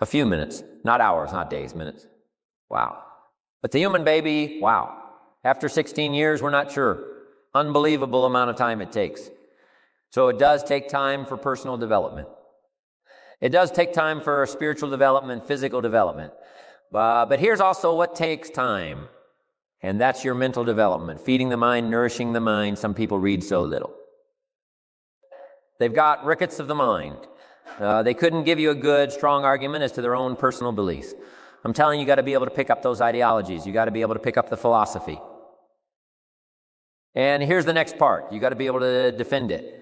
A few minutes. Not hours, not days, minutes. Wow. But the human baby, wow. After 16 years, we're not sure. Unbelievable amount of time it takes. So it does take time for personal development. It does take time for spiritual development, physical development. But here's also what takes time. And that's your mental development. Feeding the mind, nourishing the mind. Some people read so little. They've got rickets of the mind. They couldn't give you a good, strong argument as to their own personal beliefs. I'm telling you, you got to be able to pick up those ideologies. You got to be able to pick up the philosophy. And here's the next part. You got to be able to defend it.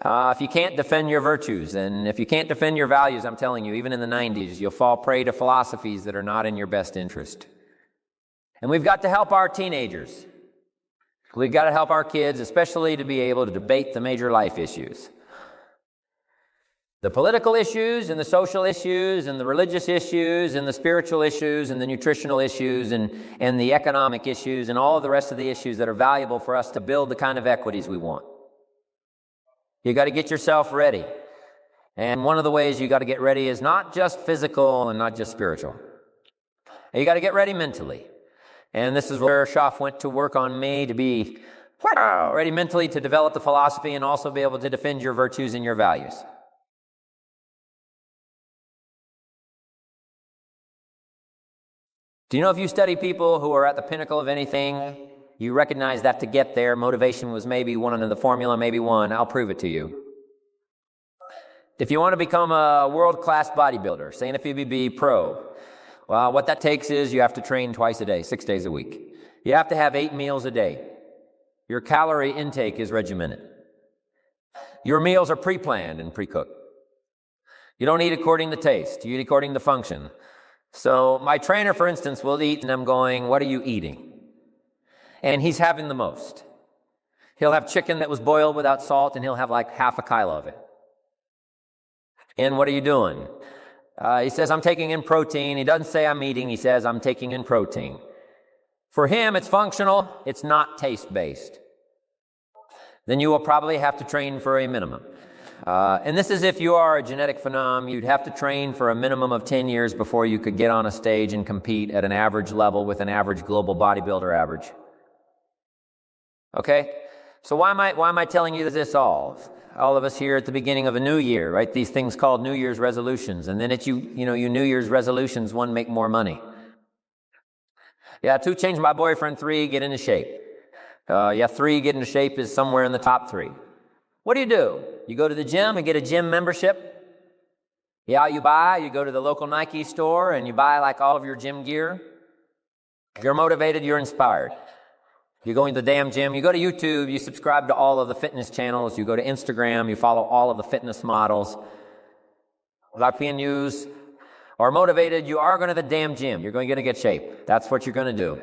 If you can't defend your virtues, and if you can't defend your values, I'm telling you, even in the 90s, you'll fall prey to philosophies that are not in your best interest. And we've got to help our teenagers. We've got to help our kids, especially to be able to debate the major life issues. The political issues and the social issues and the religious issues and the spiritual issues and the nutritional issues and the economic issues and all of the rest of the issues that are valuable for us to build the kind of equities we want. You got to get yourself ready. And one of the ways you got to get ready is not just physical and not just spiritual. You got to get ready mentally. And this is where Schaff went to work on me to be ready mentally to develop the philosophy and also be able to defend your virtues and your values. Do you know if you study people who are at the pinnacle of anything, you recognize that to get there, motivation was maybe one of the formula, maybe one. I'll prove it to you. If you want to become a world-class bodybuilder, say an FBB pro, well, what that takes is you have to train twice a day, 6 days a week. You have to have 8 meals a day. Your calorie intake is regimented. Your meals are pre-planned and pre-cooked. You don't eat according to taste. You eat according to function. So my trainer, for instance, will eat, and I'm going, what are you eating? And he's having the most. He'll have chicken that was boiled without salt, and he'll have like half a kilo of it. And what are you doing? He says, I'm taking in protein. He doesn't say I'm eating. He says, I'm taking in protein. For him, it's functional. It's not taste-based. Then you will probably have to train for a minimum. And this is if you are a genetic phenom, you'd have to train for a minimum of 10 years before you could get on a stage and compete at an average level with an average global bodybuilder average. Okay? So why am I telling you this all? All of us here at the beginning of a new year, right? These things called New Year's resolutions. And then it's you New Year's resolutions, 1, make more money. Yeah, 2, change my boyfriend. 3, get into shape. 3, get into shape is somewhere in the top 3. What do? You go to the gym and get a gym membership. Yeah, you go to the local Nike store and you buy like all of your gym gear. You're motivated, you're inspired. You go into the damn gym, you go to YouTube, you subscribe to all of the fitness channels, you go to Instagram, you follow all of the fitness models. Without being used or motivated, you are going to the damn gym. You're going to get shape. That's what you're going to do.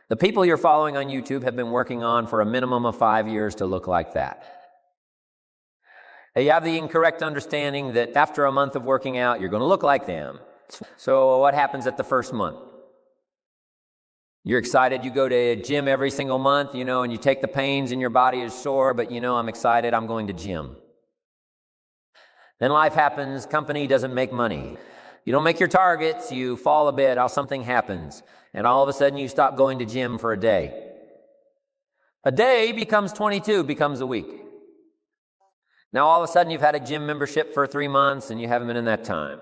The people you're following on YouTube have been working on for a minimum of 5 years to look like that. You have the incorrect understanding that after a month of working out, you're going to look like them. So what happens at the first month? You're excited, you go to gym every single month, and you take the pains and your body is sore, but I'm excited, I'm going to gym. Then life happens, company doesn't make money. You don't make your targets, you fall a bit, something happens, and all of a sudden you stop going to gym for a day. A day becomes 22, becomes a week. Now all of a sudden you've had a gym membership for 3 months and you haven't been in that time.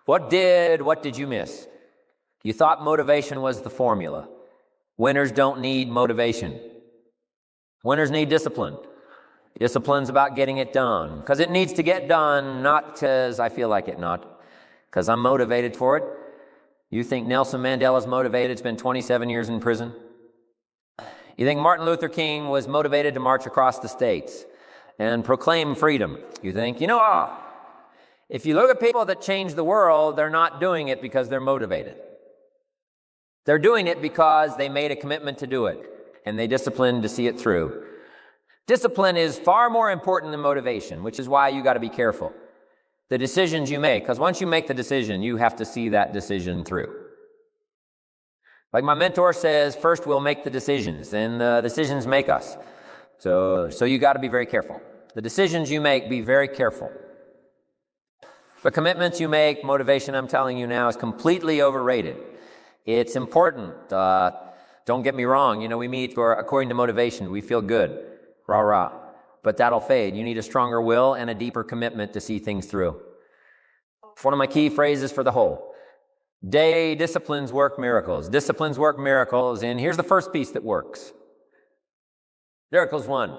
What did you miss? You thought motivation was the formula. Winners don't need motivation. Winners need discipline. Discipline's about getting it done. Because it needs to get done, not because I feel like it, not because I'm motivated for it. You think Nelson Mandela's motivated, spent 27 years in prison? You think Martin Luther King was motivated to march across the states and proclaim freedom? You think, if you look at people that change the world, they're not doing it because they're motivated. They're doing it because they made a commitment to do it, and they disciplined to see it through. Discipline is far more important than motivation, which is why you got to be careful. The decisions you make, because once you make the decision, you have to see that decision through. Like my mentor says, first we'll make the decisions, then the decisions make us. So you got to be very careful. The decisions you make, be very careful. The commitments you make, motivation, I'm telling you now, is completely overrated. It's important. Don't get me wrong. We meet according to motivation. We feel good. Rah, rah. But that'll fade. You need a stronger will and a deeper commitment to see things through. It's one of my key phrases for the whole. Disciplines work miracles. Disciplines work miracles. And here's the first piece that works. Miracles 1.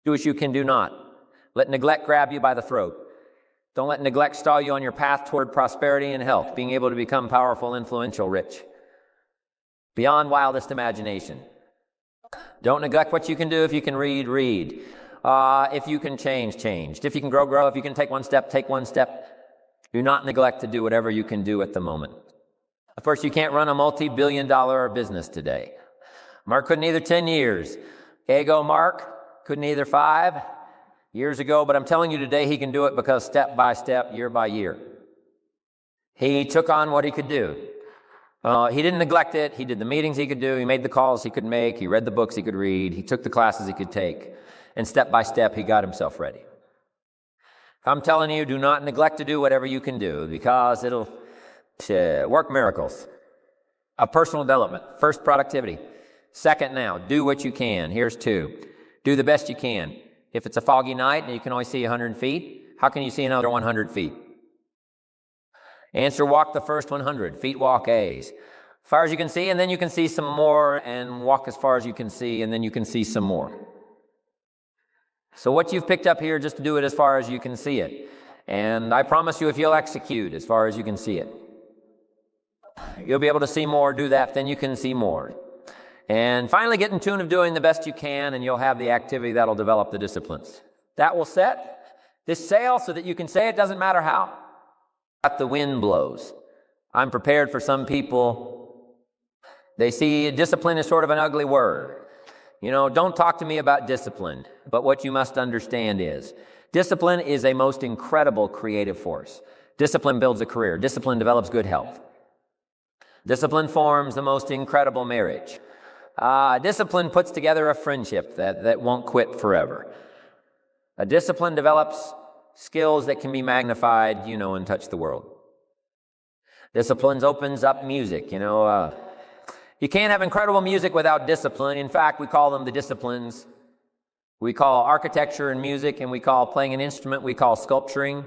Do what you can do not. Let neglect grab you by the throat. Don't let neglect stall you on your path toward prosperity and health, being able to become powerful, influential, rich, beyond wildest imagination. Don't neglect what you can do. If you can read, read. If you can change, change. If you can grow, grow. If you can take one step, take one step. Do not neglect to do whatever you can do at the moment. Of course, you can't run a multi-billion-dollar business today. Mark couldn't either 10 years. Ego Mark couldn't either 5 years ago, but I'm telling you today he can do it because step by step, year by year, he took on what he could do. He didn't neglect it. He did the meetings he could do. He made the calls he could make. He read the books he could read. He took the classes he could take. And step by step, he got himself ready. I'm telling you, do not neglect to do whatever you can do because it'll work miracles. Personal development. First, productivity. Second, now, do what you can. Here's 2. Do the best you can. If it's a foggy night and you can only see 100 feet, how can you see another 100 feet? Answer, walk the first 100. Feet walk A's. As far as you can see, and then you can see some more, and walk as far as you can see, and then you can see some more. So what you've picked up here, just to do it as far as you can see it. And I promise you, if you'll execute as far as you can see it, you'll be able to see more, do that, then you can see more. And finally get in tune of doing the best you can, and you'll have the activity that'll develop the disciplines. That will set this sail so that you can say it doesn't matter how. The wind blows. I'm prepared for some people. They see discipline as sort of an ugly word. You know, don't talk to me about discipline. But what you must understand is, discipline is a most incredible creative force. Discipline builds a career. Discipline develops good health. Discipline forms the most incredible marriage. Discipline puts together a friendship that won't quit forever. A discipline develops skills that can be magnified, and touch the world. Discipline opens up music, You can't have incredible music without discipline. In fact, we call them the disciplines. We call architecture and music, and we call playing an instrument, we call sculpturing.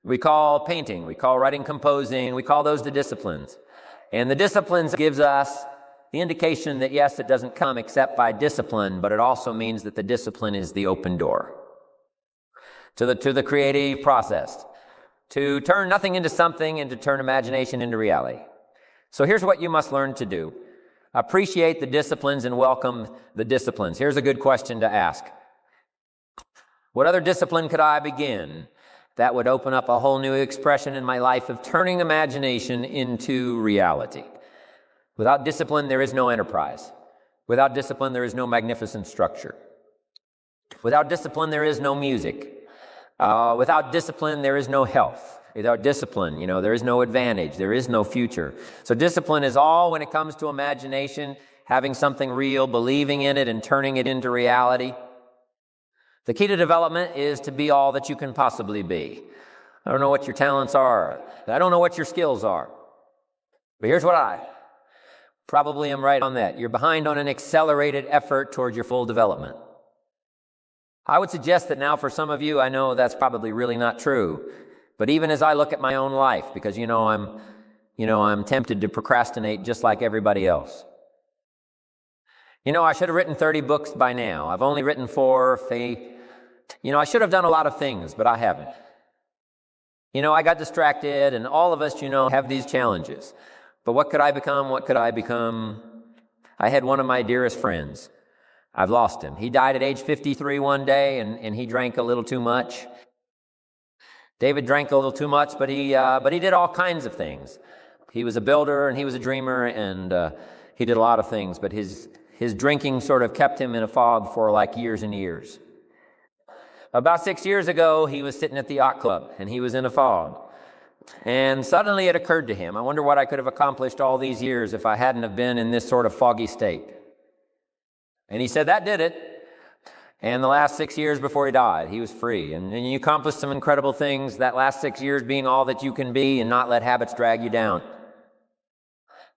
We call painting, we call writing, composing, we call those the disciplines. And the disciplines gives us the indication that, yes, it doesn't come except by discipline, but it also means that the discipline is the open door to the creative process, to turn nothing into something and to turn imagination into reality. So here's what you must learn to do. Appreciate the disciplines and welcome the disciplines. Here's a good question to ask. What other discipline could I begin that would open up a whole new expression in my life of turning imagination into reality? Without discipline, there is no enterprise. Without discipline, there is no magnificent structure. Without discipline, there is no music. Without discipline, there is no health. Without discipline, there is no advantage. There is no future. So discipline is all when it comes to imagination, having something real, believing in it, and turning it into reality. The key to development is to be all that you can possibly be. I don't know what your talents are. I don't know what your skills are. But here's what I probably am right on that. You're behind on an accelerated effort toward your full development. I would suggest that now for some of you, I know that's probably really not true. But even as I look at my own life, because I'm tempted to procrastinate just like everybody else. I should have written 30 books by now. I've only written 4. I should have done a lot of things, but I haven't. I got distracted, and all of us, have these challenges. But what could I become? What could I become? I had one of my dearest friends. I've lost him. He died at age 53 one day, and he drank a little too much. David drank a little too much, but he did all kinds of things. He was a builder, and he was a dreamer, and he did a lot of things, but his drinking sort of kept him in a fog for like years and years. About 6 years ago, he was sitting at the yacht club, and he was in a fog. And suddenly it occurred to him, I wonder what I could have accomplished all these years if I hadn't have been in this sort of foggy state. And he said that did it. And the last 6 years before he died, he was free. And you accomplished some incredible things, that last 6 years being all that you can be, and not let habits drag you down.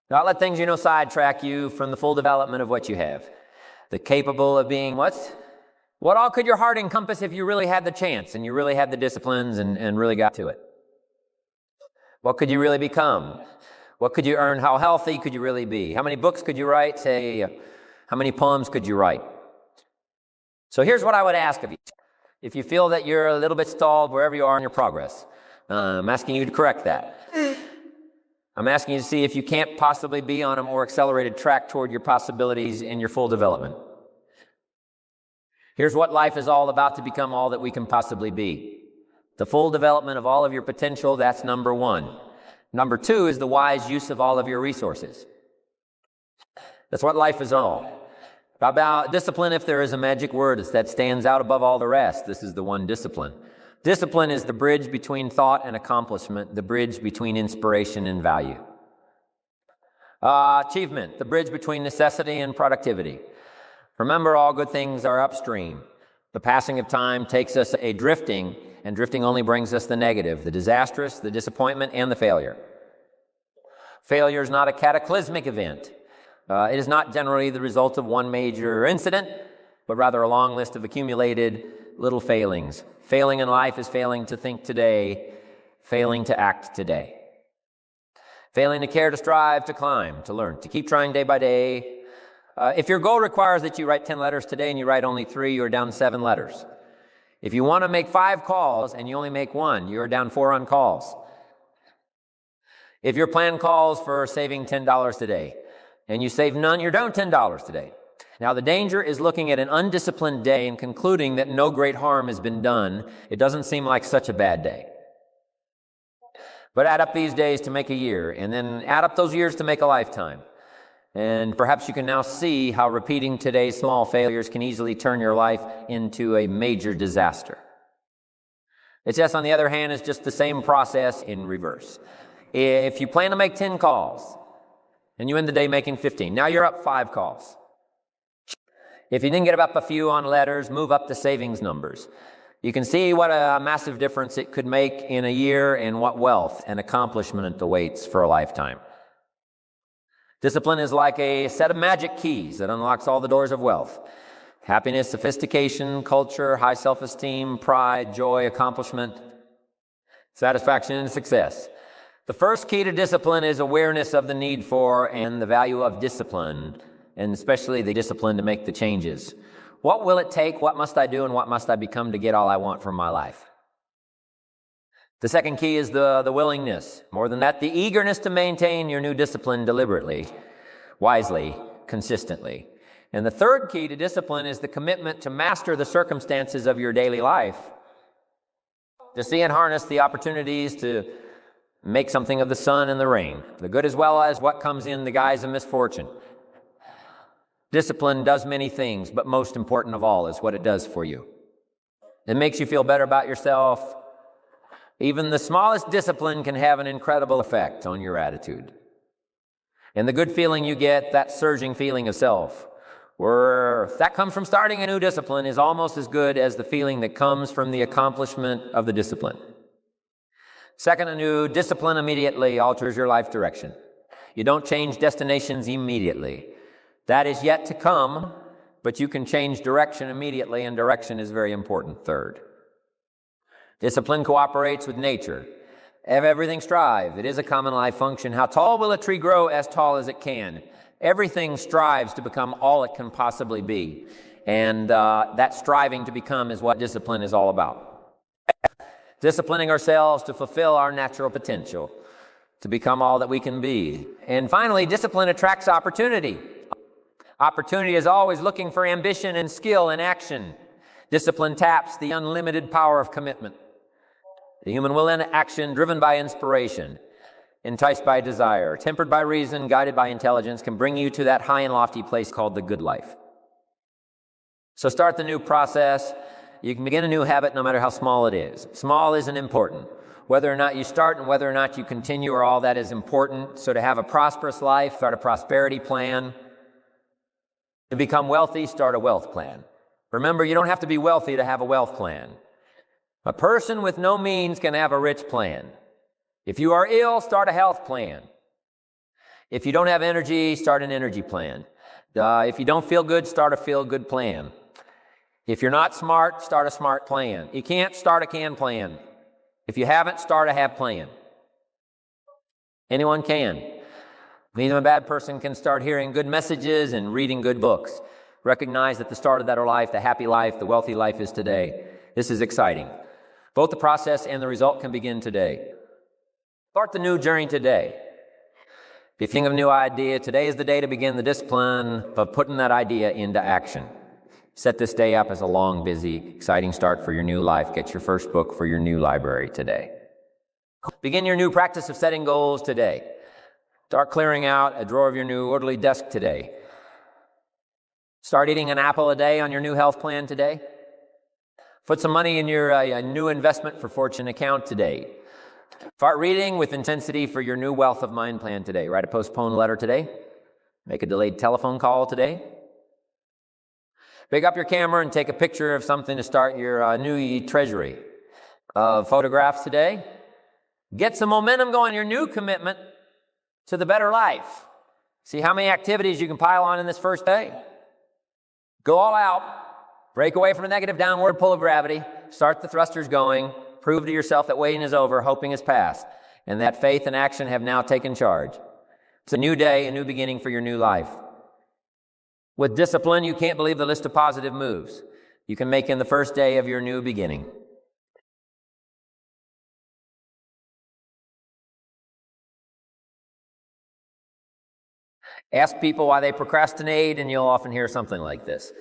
Not let things, sidetrack you from the full development of what you have. The capable of being what all could your heart encompass if you really had the chance and you really had the disciplines and really got to it? What could you really become? What could you earn? How healthy could you really be? How many books could you write? How many poems could you write? So here's what I would ask of you. If you feel that you're a little bit stalled wherever you are in your progress, I'm asking you to correct that. I'm asking you to see if you can't possibly be on a more accelerated track toward your possibilities and your full development. Here's what life is all about to become all that we can possibly be. The full development of all of your potential, that's number one. Number two is the wise use of all of your resources. That's what life is all about. Discipline, if there is a magic word that stands out above all the rest, this is the one: discipline. Discipline is the bridge between thought and accomplishment, the bridge between inspiration and value. Achievement, the bridge between necessity and productivity. Remember, all good things are upstream. The passing of time takes us a drifting, and drifting only brings us the negative, the disastrous, the disappointment, and the failure. Failure is not a cataclysmic event. It is not generally the result of one major incident, but rather a long list of accumulated little failings. Failing in life is failing to think today, failing to act today. Failing to care, to strive, to climb, to learn, to keep trying day by day. If your goal requires that you write 10 letters today and you write only 3, you're down 7 letters. If you want to make 5 calls and you only make 1, you're down 4 on calls. If your plan calls for saving $10 today and you save none, you're down $10 today. Now, the danger is looking at an undisciplined day and concluding that no great harm has been done. It doesn't seem like such a bad day. But add up these days to make a year, and then add up those years to make a lifetime. And perhaps you can now see how repeating today's small failures can easily turn your life into a major disaster. Success, on the other hand, is just the same process in reverse. If you plan to make 10 calls, and you end the day making 15, now you're up 5 calls. If you didn't get up a few on letters, move up the savings numbers. You can see what a massive difference it could make in a year and what wealth and accomplishment awaits for a lifetime. Discipline is like a set of magic keys that unlocks all the doors of wealth. Happiness, sophistication, culture, high self-esteem, pride, joy, accomplishment, satisfaction, and success. The first key to discipline is awareness of the need for and the value of discipline, and especially the discipline to make the changes. What will it take? What must I do? And what must I become to get all I want from my life? The second key is the willingness. More than that, the eagerness to maintain your new discipline deliberately, wisely, consistently. And the third key to discipline is the commitment to master the circumstances of your daily life, to see and harness the opportunities to make something of the sun and the rain, the good as well as what comes in the guise of misfortune. Discipline does many things, but most important of all is what it does for you. It makes you feel better about yourself. Even the smallest discipline can have an incredible effect on your attitude. And the good feeling you get, that surging feeling of self, where that comes from starting a new discipline, is almost as good as the feeling that comes from the accomplishment of the discipline. Second, a new discipline immediately alters your life direction. You don't change destinations immediately. That is yet to come, but you can change direction immediately, and direction is very important. Third, discipline cooperates with nature. Everything strive. It is a common life function. How tall will a tree grow? As tall as it can. Everything strives to become all it can possibly be. And that striving to become is what discipline is all about. Disciplining ourselves to fulfill our natural potential, to become all that we can be. And finally, discipline attracts opportunity. Opportunity is always looking for ambition and skill and action. Discipline taps the unlimited power of commitment. The human will in action, driven by inspiration, enticed by desire, tempered by reason, guided by intelligence, can bring you to that high and lofty place called the good life. So start the new process. You can begin a new habit no matter how small it is. Small isn't important. Whether or not you start and whether or not you continue are all that is important. So to have a prosperous life, start a prosperity plan. To become wealthy, start a wealth plan. Remember, you don't have to be wealthy to have a wealth plan. A person with no means can have a rich plan. If you are ill, start a health plan. If you don't have energy, start an energy plan. If you don't feel good, start a feel-good plan. If you're not smart, start a smart plan. You can't, start a can plan. If you haven't, start a have plan. Anyone can. Even a bad person can start hearing good messages and reading good books. Recognize that the start of that life, the happy life, the wealthy life is today. This is exciting. Both the process and the result can begin today. Start the new journey today. If you think of a new idea, today is the day to begin the discipline of putting that idea into action. Set this day up as a long, busy, exciting start for your new life. Get your first book for your new library today. Begin your new practice of setting goals today. Start clearing out a drawer of your new orderly desk today. Start eating an apple a day on your new health plan today. Put some money in your new investment for fortune account today. Start reading with intensity for your new wealth of mind plan today. Write a postponed letter today. Make a delayed telephone call today. Pick up your camera and take a picture of something to start your new treasury of photographs today. Get some momentum going, your new commitment to the better life. See how many activities you can pile on in this first day. Go all out. Break away from the negative downward pull of gravity. Start the thrusters going. Prove to yourself that waiting is over, hoping is past, and that faith and action have now taken charge. It's a new day, a new beginning for your new life. With discipline, you can't believe the list of positive moves you can make in the first day of your new beginning. Ask people why they procrastinate, and you'll often hear something like this.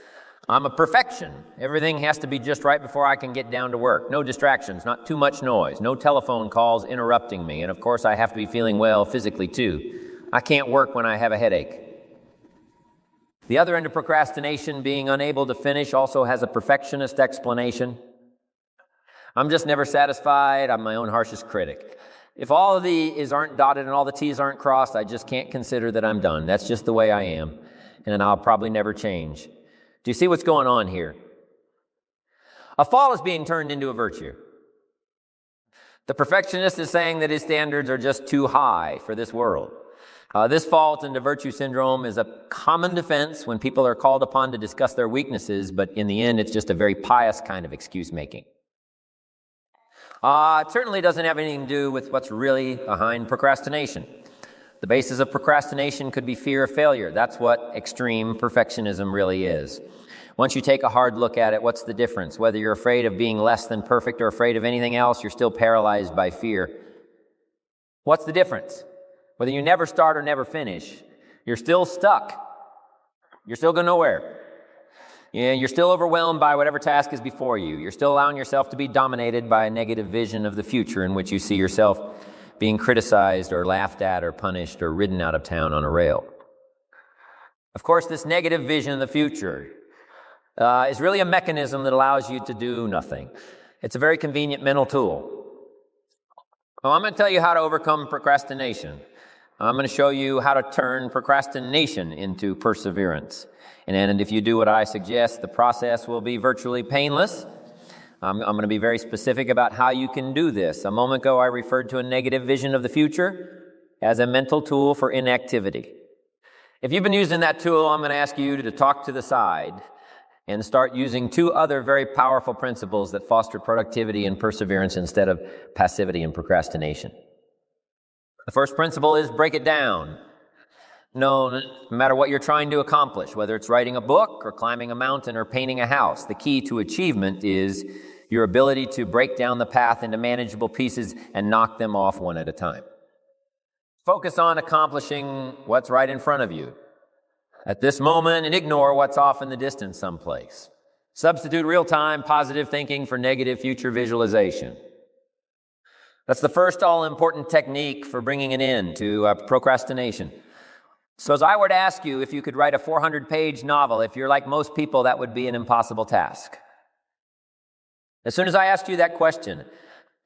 I'm a perfection. Everything has to be just right before I can get down to work. No distractions, not too much noise, no telephone calls interrupting me. And of course, I have to be feeling well physically too. I can't work when I have a headache. The other end of procrastination, being unable to finish, also has a perfectionist explanation. I'm just never satisfied. I'm my own harshest critic. If all of the I's aren't dotted and all the T's aren't crossed, I just can't consider that I'm done. That's just the way I am, and I'll probably never change. Do you see what's going on here? A fall is being turned into a virtue. The perfectionist is saying that his standards are just too high for this world. This fault into virtue syndrome is a common defense when people are called upon to discuss their weaknesses, but in the end, it's just a very pious kind of excuse making. It certainly doesn't have anything to do with what's really behind procrastination. The basis of procrastination could be fear of failure. That's what extreme perfectionism really is. Once you take a hard look at it, what's the difference? Whether you're afraid of being less than perfect or afraid of anything else, you're still paralyzed by fear. What's the difference? Whether you never start or never finish, you're still stuck. You're still going nowhere. You're still overwhelmed by whatever task is before you. You're still allowing yourself to be dominated by a negative vision of the future in which you see yourself being criticized or laughed at or punished or ridden out of town on a rail. Of course, this negative vision of the future is really a mechanism that allows you to do nothing. It's a very convenient mental tool. Well, I'm going to tell you how to overcome procrastination. I'm going to show you how to turn procrastination into perseverance. And if you do what I suggest, the process will be virtually painless. I'm going to be very specific about how you can do this. A moment ago, I referred to a negative vision of the future as a mental tool for inactivity. If you've been using that tool, I'm going to ask you to talk to the side and start using two other very powerful principles that foster productivity and perseverance instead of passivity and procrastination. The first principle is break it down. No matter what you're trying to accomplish, whether it's writing a book or climbing a mountain or painting a house, the key to achievement is your ability to break down the path into manageable pieces and knock them off one at a time. Focus on accomplishing what's right in front of you at this moment and ignore what's off in the distance someplace. Substitute real-time positive thinking for negative future visualization. That's the first all-important technique for bringing an end to procrastination. So as I were to ask you if you could write a 400-page novel, if you're like most people, that would be an impossible task. As soon as I asked you that question,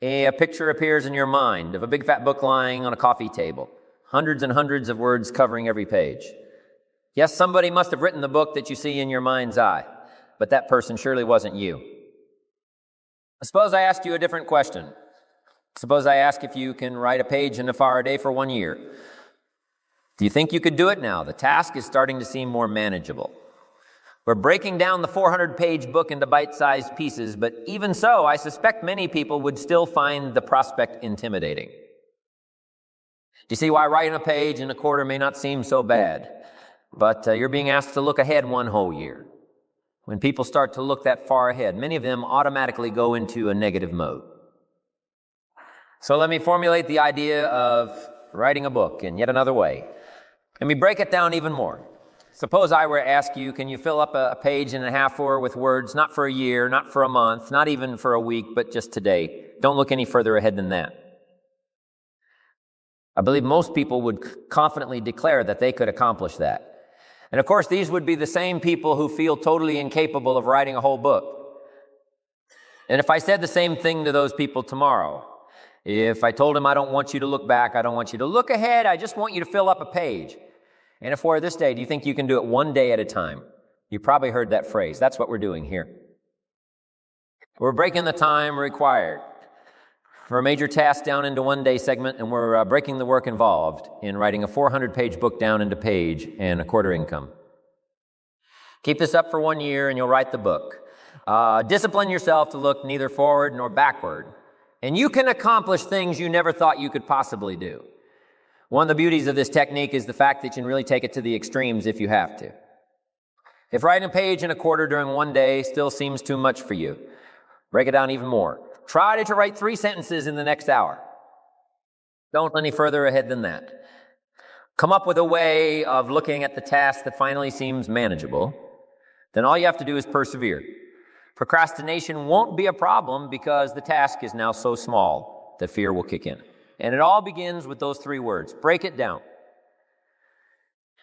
a picture appears in your mind of a big fat book lying on a coffee table, hundreds and hundreds of words covering every page. Yes, somebody must have written the book that you see in your mind's eye, but that person surely wasn't you. Suppose I asked you a different question. Suppose I ask if you can write a page in a far a day for 1 year. Do you think you could do it now? The task is starting to seem more manageable. We're breaking down the 400-page book into bite-sized pieces, but even so, I suspect many people would still find the prospect intimidating. Do you see why writing a page in a quarter may not seem so bad? But you're being asked to look ahead one whole year. when people start to look that far ahead, many of them automatically go into a negative mode. So let me formulate the idea of writing a book in yet another way. Let me break it down even more. Suppose I were to ask you, can you fill up a page and a half with words, not for a year, not for a month, not even for a week, but just today? Don't look any further ahead than that. I believe most people would confidently declare that they could accomplish that. And of course, these would be the same people who feel totally incapable of writing a whole book. And if I said the same thing to those people tomorrow, if I told them I don't want you to look back, I don't want you to look ahead, I just want you to fill up a page. And if we're this day, do you think you can do it one day at a time? You probably heard that phrase. That's what we're doing here. We're breaking the time required for a major task down into one day segment, and we're breaking the work involved in writing a 400-page book down into page and a quarter income. Keep this up for 1 year and you'll write the book. Discipline yourself to look neither forward nor backward. And you can accomplish things you never thought you could possibly do. One of the beauties of this technique is the fact that you can really take it to the extremes if you have to. If writing a page and a quarter during 1 day still seems too much for you, break it down even more. Try to write 3 sentences in the next hour. Don't any further ahead than that. Come up with a way of looking at the task that finally seems manageable. Then all you have to do is persevere. Procrastination won't be a problem because the task is now so small that fear will kick in. And it all begins with those 3 words. Break it down.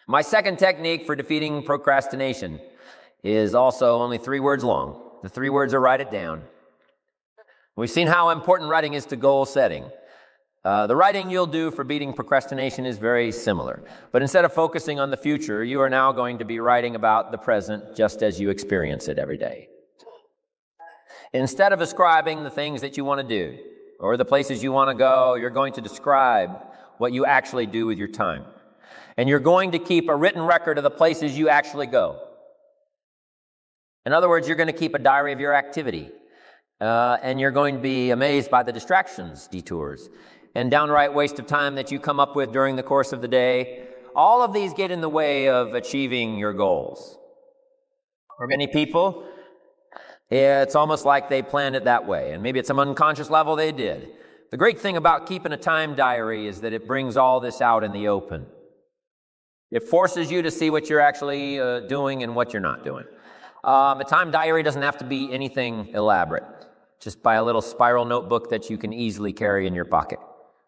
My second technique for defeating procrastination is also only 3 words long. The 3 words are write it down. We've seen how important writing is to goal setting. The writing you'll do for beating procrastination is very similar. But instead of focusing on the future, you are now going to be writing about the present just as you experience it every day. Instead of describing the things that you want to do or the places you want to go, you're going to describe what you actually do with your time. And you're going to keep a written record of the places you actually go. In other words, you're going to keep a diary of your activity. And you're going to be amazed by the distractions, detours, and downright waste of time that you come up with during the course of the day. All of these get in the way of achieving your goals. For many people, it's almost like they planned it that way, and maybe at some unconscious level they did. The great thing about keeping a time diary is that it brings all this out in the open. It forces you to see what you're actually doing and what you're not doing. A time diary doesn't have to be anything elaborate. Just buy a little spiral notebook that you can easily carry in your pocket.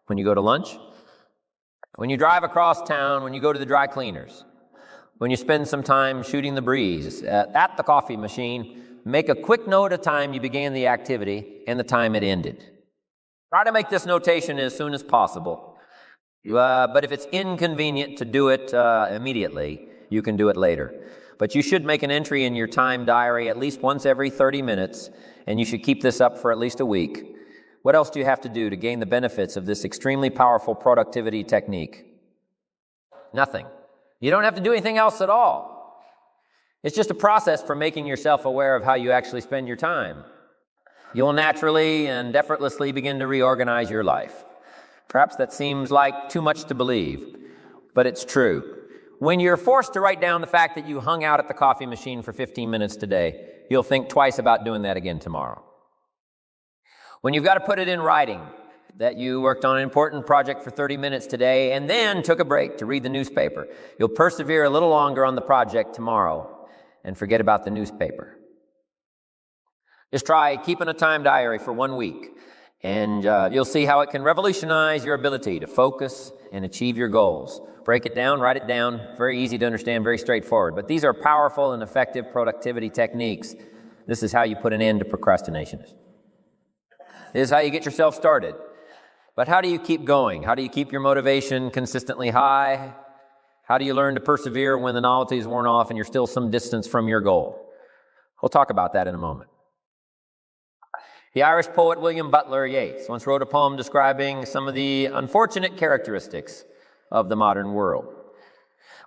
When you go to lunch, when you drive across town, when you go to the dry cleaners, when you spend some time shooting the breeze at the coffee machine, make a quick note of time you began the activity and the time it ended. Try to make this notation as soon as possible. But if it's inconvenient to do it immediately, you can do it later. But you should make an entry in your time diary at least once every 30 minutes, and you should keep this up for at least a week. What else do you have to do to gain the benefits of this extremely powerful productivity technique? Nothing. You don't have to do anything else at all. It's just a process for making yourself aware of how you actually spend your time. You'll naturally and effortlessly begin to reorganize your life. Perhaps that seems like too much to believe, but it's true. When you're forced to write down the fact that you hung out at the coffee machine for 15 minutes today, you'll think twice about doing that again tomorrow. When you've got to put it in writing that you worked on an important project for 30 minutes today and then took a break to read the newspaper, you'll persevere a little longer on the project tomorrow and forget about the newspaper. Just try keeping a time diary for 1 week, and you'll see how it can revolutionize your ability to focus and achieve your goals. Break it down, write it down. Very easy to understand, very straightforward. But these are powerful and effective productivity techniques. This is how you put an end to procrastination. This is how you get yourself started. But how do you keep going? How do you keep your motivation consistently high? How do you learn to persevere when the novelty is worn off and you're still some distance from your goal? We'll talk about that in a moment. The Irish poet William Butler Yeats once wrote a poem describing some of the unfortunate characteristics of the modern world.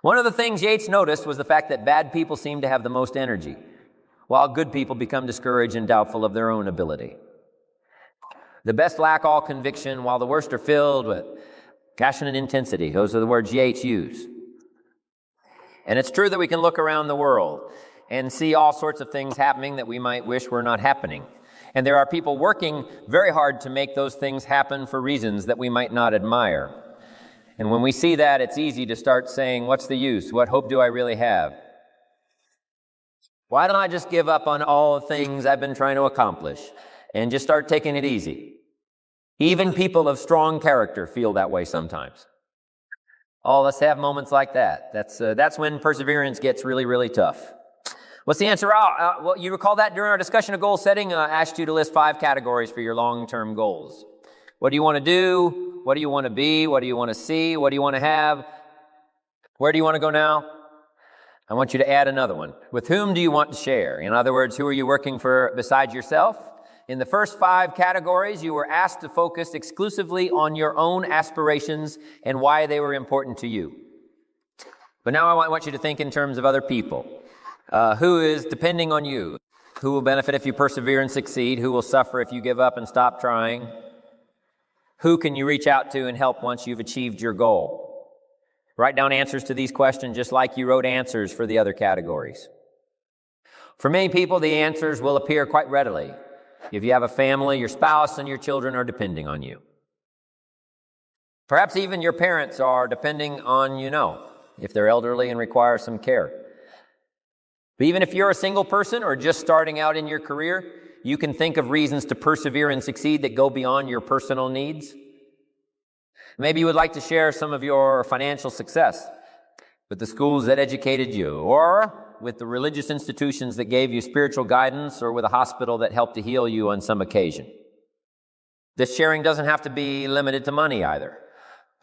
One of the things Yeats noticed was the fact that bad people seem to have the most energy, while good people become discouraged and doubtful of their own ability. The best lack all conviction, while the worst are filled with passion and intensity. Those are the words Yeats used. And it's true that we can look around the world and see all sorts of things happening that we might wish were not happening. And there are people working very hard to make those things happen for reasons that we might not admire. And when we see that, it's easy to start saying, what's the use? What hope do I really have? Why don't I just give up on all the things I've been trying to accomplish and just start taking it easy? Even people of strong character feel that way sometimes. All of us have moments like that. That's when perseverance gets really, really tough. What's the answer? Well, you recall that during our discussion of goal setting, I asked you to list 5 categories for your long-term goals. What do you want to do? What do you want to be? What do you want to see? What do you want to have? Where do you want to go now? I want you to add another one. With whom do you want to share? In other words, who are you working for besides yourself? In the first 5 categories, you were asked to focus exclusively on your own aspirations and why they were important to you. But now I want you to think in terms of other people. Who is depending on you? Who will benefit if you persevere and succeed? Who will suffer if you give up and stop trying? Who can you reach out to and help once you've achieved your goal? Write down answers to these questions just like you wrote answers for the other categories. For many people, the answers will appear quite readily. If you have a family, your spouse and your children are depending on you. Perhaps even your parents are depending on you now, if they're elderly and require some care. But even if you're a single person or just starting out in your career, you can think of reasons to persevere and succeed that go beyond your personal needs. Maybe you would like to share some of your financial success with the schools that educated you, or with the religious institutions that gave you spiritual guidance, or with a hospital that helped to heal you on some occasion. This sharing doesn't have to be limited to money either.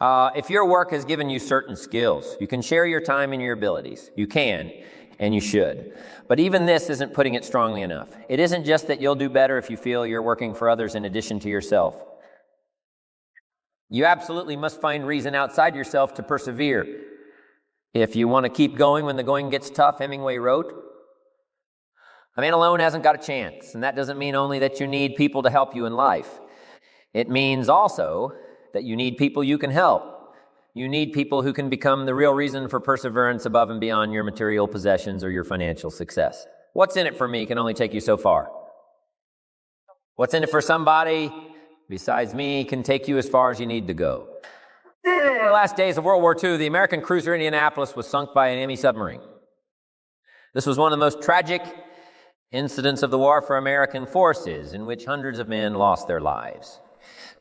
If your work has given you certain skills, you can share your time and your abilities. You can. And you should. But even this isn't putting it strongly enough. It isn't just that you'll do better if you feel you're working for others in addition to yourself. You absolutely must find reason outside yourself to persevere. If you want to keep going when the going gets tough, Hemingway wrote, a man alone hasn't got a chance. And that doesn't mean only that you need people to help you in life. It means also that you need people you can help. You need people who can become the real reason for perseverance above and beyond your material possessions or your financial success. What's in it for me can only take you so far. What's in it for somebody besides me can take you as far as you need to go. In the last days of World War II, the American cruiser Indianapolis was sunk by an enemy submarine. This was one of the most tragic incidents of the war for American forces, in which hundreds of men lost their lives.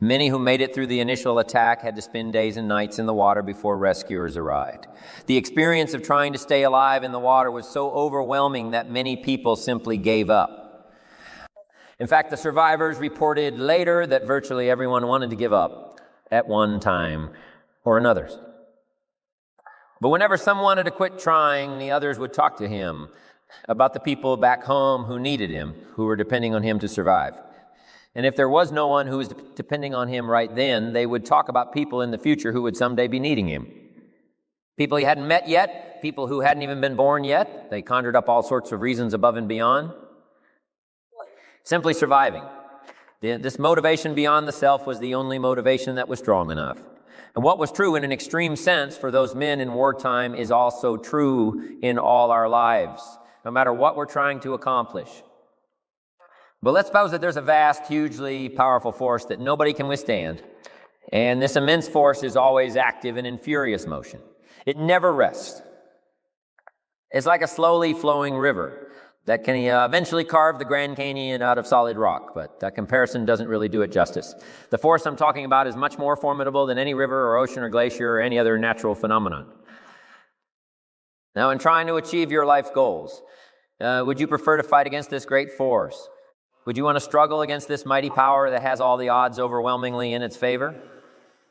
Many who made it through the initial attack had to spend days and nights in the water before rescuers arrived. The experience of trying to stay alive in the water was so overwhelming that many people simply gave up. In fact, the survivors reported later that virtually everyone wanted to give up at one time or another. But whenever someone wanted to quit trying, the others would talk to him about the people back home who needed him, who were depending on him to survive. And if there was no one who was depending on him right then, they would talk about people in the future who would someday be needing him. People he hadn't met yet, people who hadn't even been born yet. They conjured up all sorts of reasons above and beyond. Simply surviving. This motivation beyond the self was the only motivation that was strong enough. And what was true in an extreme sense for those men in wartime is also true in all our lives, no matter what we're trying to accomplish. But let's suppose that there's a vast, hugely powerful force that nobody can withstand. And this immense force is always active and in furious motion. It never rests. It's like a slowly flowing river that can eventually carve the Grand Canyon out of solid rock, but that comparison doesn't really do it justice. The force I'm talking about is much more formidable than any river or ocean or glacier or any other natural phenomenon. Now, in trying to achieve your life goals, would you prefer to fight against this great force? Would you want to struggle against this mighty power that has all the odds overwhelmingly in its favor?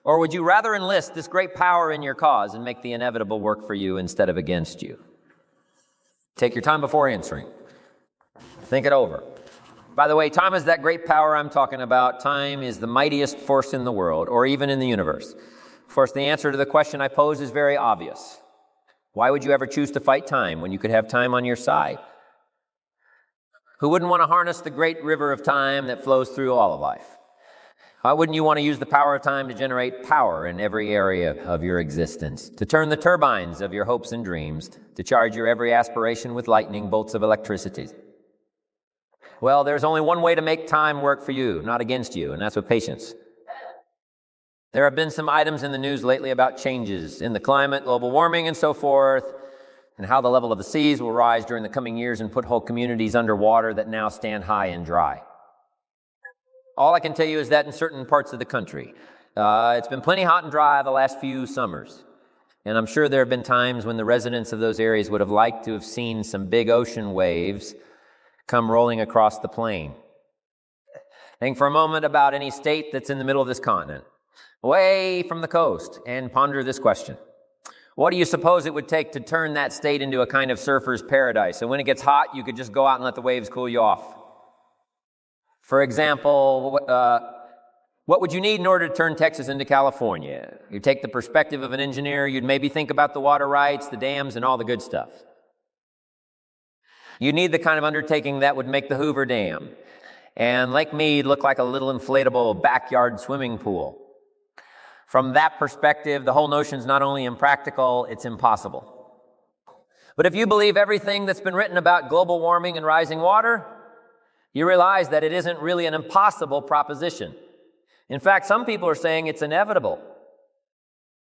Or would you rather enlist this great power in your cause and make the inevitable work for you instead of against you? Take your time before answering. Think it over. By the way, time is that great power I'm talking about. Time is the mightiest force in the world, or even in the universe. Of course, the answer to the question I pose is very obvious. Why would you ever choose to fight time when you could have time on your side? Who wouldn't want to harness the great river of time that flows through all of life? Why wouldn't you want to use the power of time to generate power in every area of your existence, to turn the turbines of your hopes and dreams, to charge your every aspiration with lightning bolts of electricity? Well, there's only one way to make time work for you, not against you, and that's with patience. There have been some items in the news lately about changes in the climate, global warming, and so forth, and how the level of the seas will rise during the coming years and put whole communities underwater that now stand high and dry. All I can tell you is that in certain parts of the country, it's been plenty hot and dry the last few summers. And I'm sure there have been times when the residents of those areas would have liked to have seen some big ocean waves come rolling across the plain. Think for a moment about any state that's in the middle of this continent, away from the coast, and ponder this question. What do you suppose it would take to turn that state into a kind of surfer's paradise? So when it gets hot, you could just go out and let the waves cool you off. For example, what would you need in order to turn Texas into California? You take the perspective of an engineer, you'd maybe think about the water rights, the dams, and all the good stuff. You need the kind of undertaking that would make the Hoover Dam and Lake Mead look like a little inflatable backyard swimming pool. From that perspective, the whole notion's not only impractical, it's impossible. But if you believe everything that's been written about global warming and rising water, you realize that it isn't really an impossible proposition. In fact, some people are saying it's inevitable.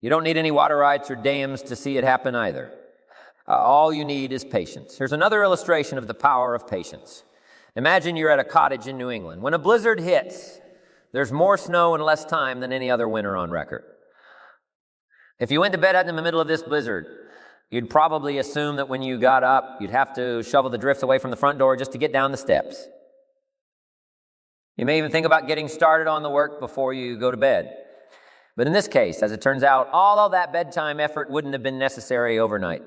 You don't need any water rights or dams to see it happen either. All you need is patience. Here's another illustration of the power of patience. Imagine you're at a cottage in New England. When a blizzard hits, there's more snow in less time than any other winter on record. If you went to bed in the middle of this blizzard, you'd probably assume that when you got up, you'd have to shovel the drifts away from the front door just to get down the steps. You may even think about getting started on the work before you go to bed. But in this case, as it turns out, all of that bedtime effort wouldn't have been necessary overnight.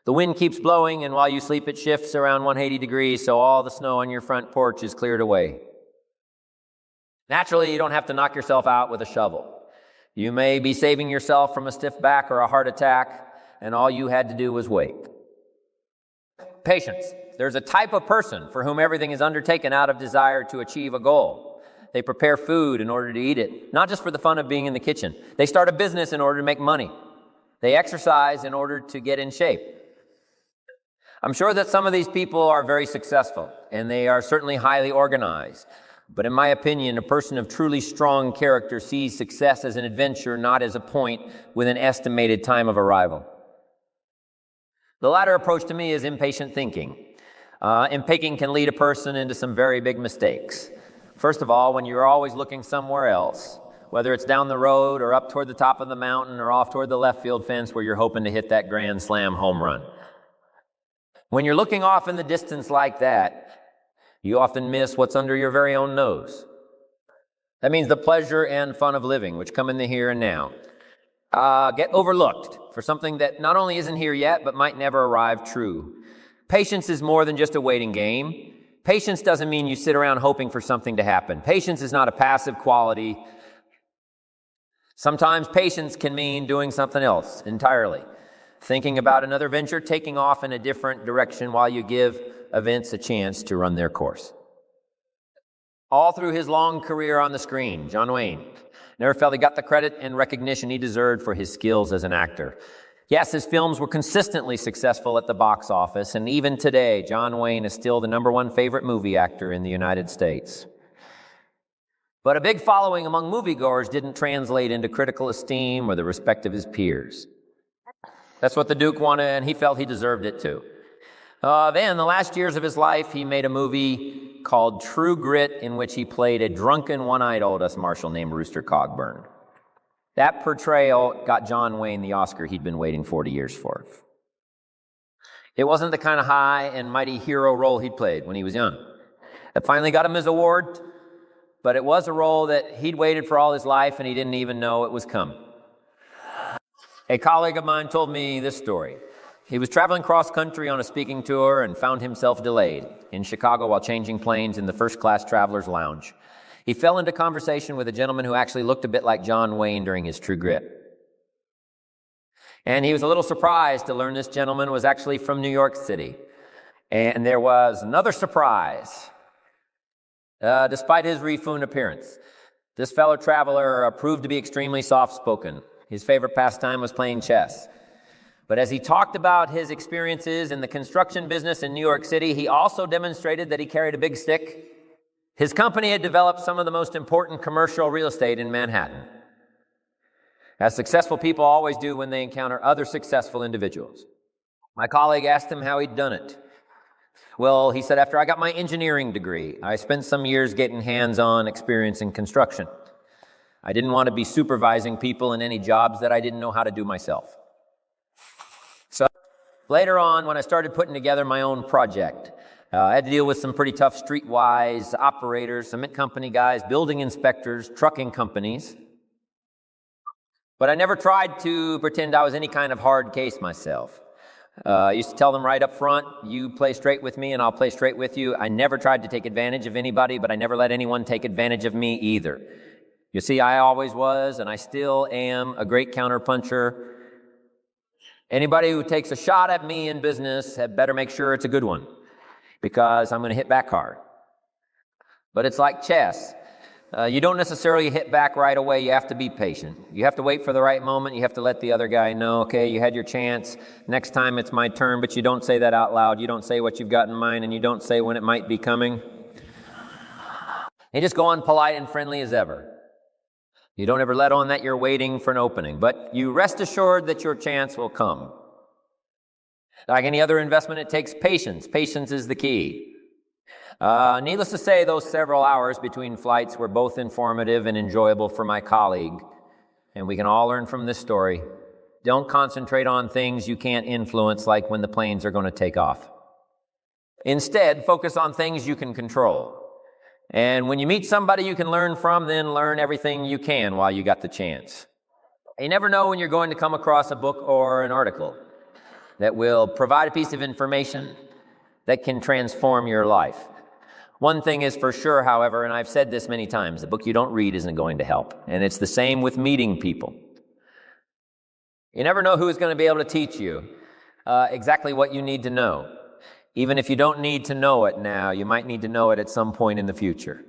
The wind keeps blowing, and while you sleep, it shifts around 180 degrees, so all the snow on your front porch is cleared away. Naturally, you don't have to knock yourself out with a shovel. You may be saving yourself from a stiff back or a heart attack, and all you had to do was wait. Patience. There's a type of person for whom everything is undertaken out of desire to achieve a goal. They prepare food in order to eat it, not just for the fun of being in the kitchen. They start a business in order to make money. They exercise in order to get in shape. I'm sure that some of these people are very successful, and they are certainly highly organized. But in my opinion, a person of truly strong character sees success as an adventure, not as a point with an estimated time of arrival. The latter approach to me is impatient thinking. Impatient can lead a person into some very big mistakes. First of all, when you're always looking somewhere else, whether it's down the road or up toward the top of the mountain or off toward the left field fence where you're hoping to hit that grand slam home run. When you're looking off in the distance like that, you often miss what's under your very own nose. That means the pleasure and fun of living, which come in the here and now, get overlooked for something that not only isn't here yet, but might never arrive true. Patience is more than just a waiting game. Patience doesn't mean you sit around hoping for something to happen. Patience is not a passive quality. Sometimes patience can mean doing something else entirely. Thinking about another venture, taking off in a different direction while you give events a chance to run their course. All through his long career on the screen, John Wayne never felt he got the credit and recognition he deserved for his skills as an actor. Yes, his films were consistently successful at the box office, and even today, John Wayne is still the #1 favorite movie actor in the United States. But a big following among moviegoers didn't translate into critical esteem or the respect of his peers. That's what the Duke wanted, and he felt he deserved it too. Then, the last years of his life, he made a movie called True Grit, in which he played a drunken, one-eyed old-us marshal named Rooster Cogburn. That portrayal got John Wayne the Oscar he'd been waiting 40 years for. It wasn't the kind of high and mighty hero role he'd played when he was young. It finally got him his award, but it was a role that he'd waited for all his life, and he didn't even know it was coming. A colleague of mine told me this story. He was traveling cross-country on a speaking tour and found himself delayed in Chicago while changing planes in the first-class traveler's lounge. He fell into conversation with a gentleman who actually looked a bit like John Wayne during his True Grit. And he was a little surprised to learn this gentleman was actually from New York City. And there was another surprise. Despite his refund appearance, This fellow traveler proved to be extremely soft-spoken. His favorite pastime was playing chess. But as he talked about his experiences in the construction business in New York City, he also demonstrated that he carried a big stick. His company had developed some of the most important commercial real estate in Manhattan, as successful people always do when they encounter other successful individuals. My colleague asked him how he'd done it. Well, he said, after I got my engineering degree, I spent some years getting hands-on experience in construction. I didn't want to be supervising people in any jobs that I didn't know how to do myself. So later on, when I started putting together my own project, I had to deal with some pretty tough streetwise operators, cement company guys, building inspectors, trucking companies. But I never tried to pretend I was any kind of hard case myself. I used to tell them right up front, you play straight with me and I'll play straight with you. I never tried to take advantage of anybody, but I never let anyone take advantage of me either. You see, I always was, and I still am, a great counterpuncher. Anybody who takes a shot at me in business had better make sure it's a good one, because I'm going to hit back hard. But it's like chess. You don't necessarily hit back right away. You have to be patient. You have to wait for the right moment. You have to let the other guy know, okay, you had your chance. Next time it's my turn, but you don't say that out loud. You don't say what you've got in mind, and you don't say when it might be coming. You just go on polite and friendly as ever. You don't ever let on that you're waiting for an opening, but you rest assured that your chance will come. Like any other investment, it takes patience. Patience is the key. Needless to say, those several hours between flights were both informative and enjoyable for my colleague. And we can all learn from this story. Don't concentrate on things you can't influence, like when the planes are going to take off. Instead, focus on things you can control. And when you meet somebody you can learn from, then learn everything you can while you got the chance. You never know when you're going to come across a book or an article that will provide a piece of information that can transform your life. One thing is for sure, however, and I've said this many times, the book you don't read isn't going to help. And it's the same with meeting people. You never know who is going to be able to teach you exactly what you need to know. Even if you don't need to know it now, you might need to know it at some point in the future.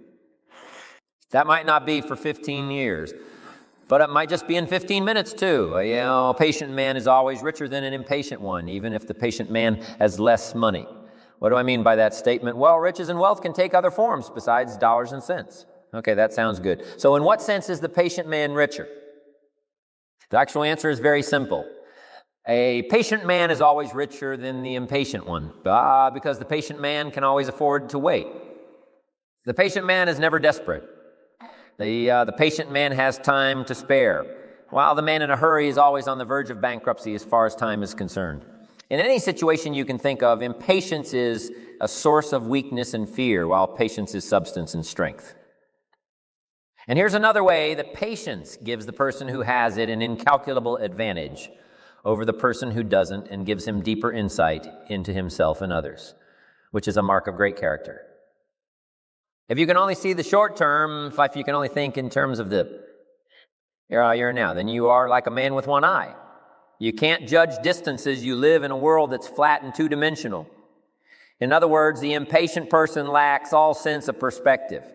That might not be for 15 years, but it might just be in 15 minutes too. A patient man is always richer than an impatient one, even if the patient man has less money. What do I mean by that statement? Well, riches and wealth can take other forms besides dollars and cents. Okay, that sounds good. So in what sense is the patient man richer? The actual answer is very simple. A patient man is always richer than the impatient one, because the patient man can always afford to wait. The patient man is never desperate. The patient man has time to spare, while the man in a hurry is always on the verge of bankruptcy as far as time is concerned. In any situation you can think of, impatience is a source of weakness and fear, while patience is substance and strength. And here's another way that patience gives the person who has it an incalculable advantage over the person who doesn't, and gives him deeper insight into himself and others, which is a mark of great character. If you can only see the short term, if you can only think in terms of the here now, then you are like a man with one eye. You can't judge distances. You live in a world that's flat and two-dimensional. In other words, the impatient person lacks all sense of perspective.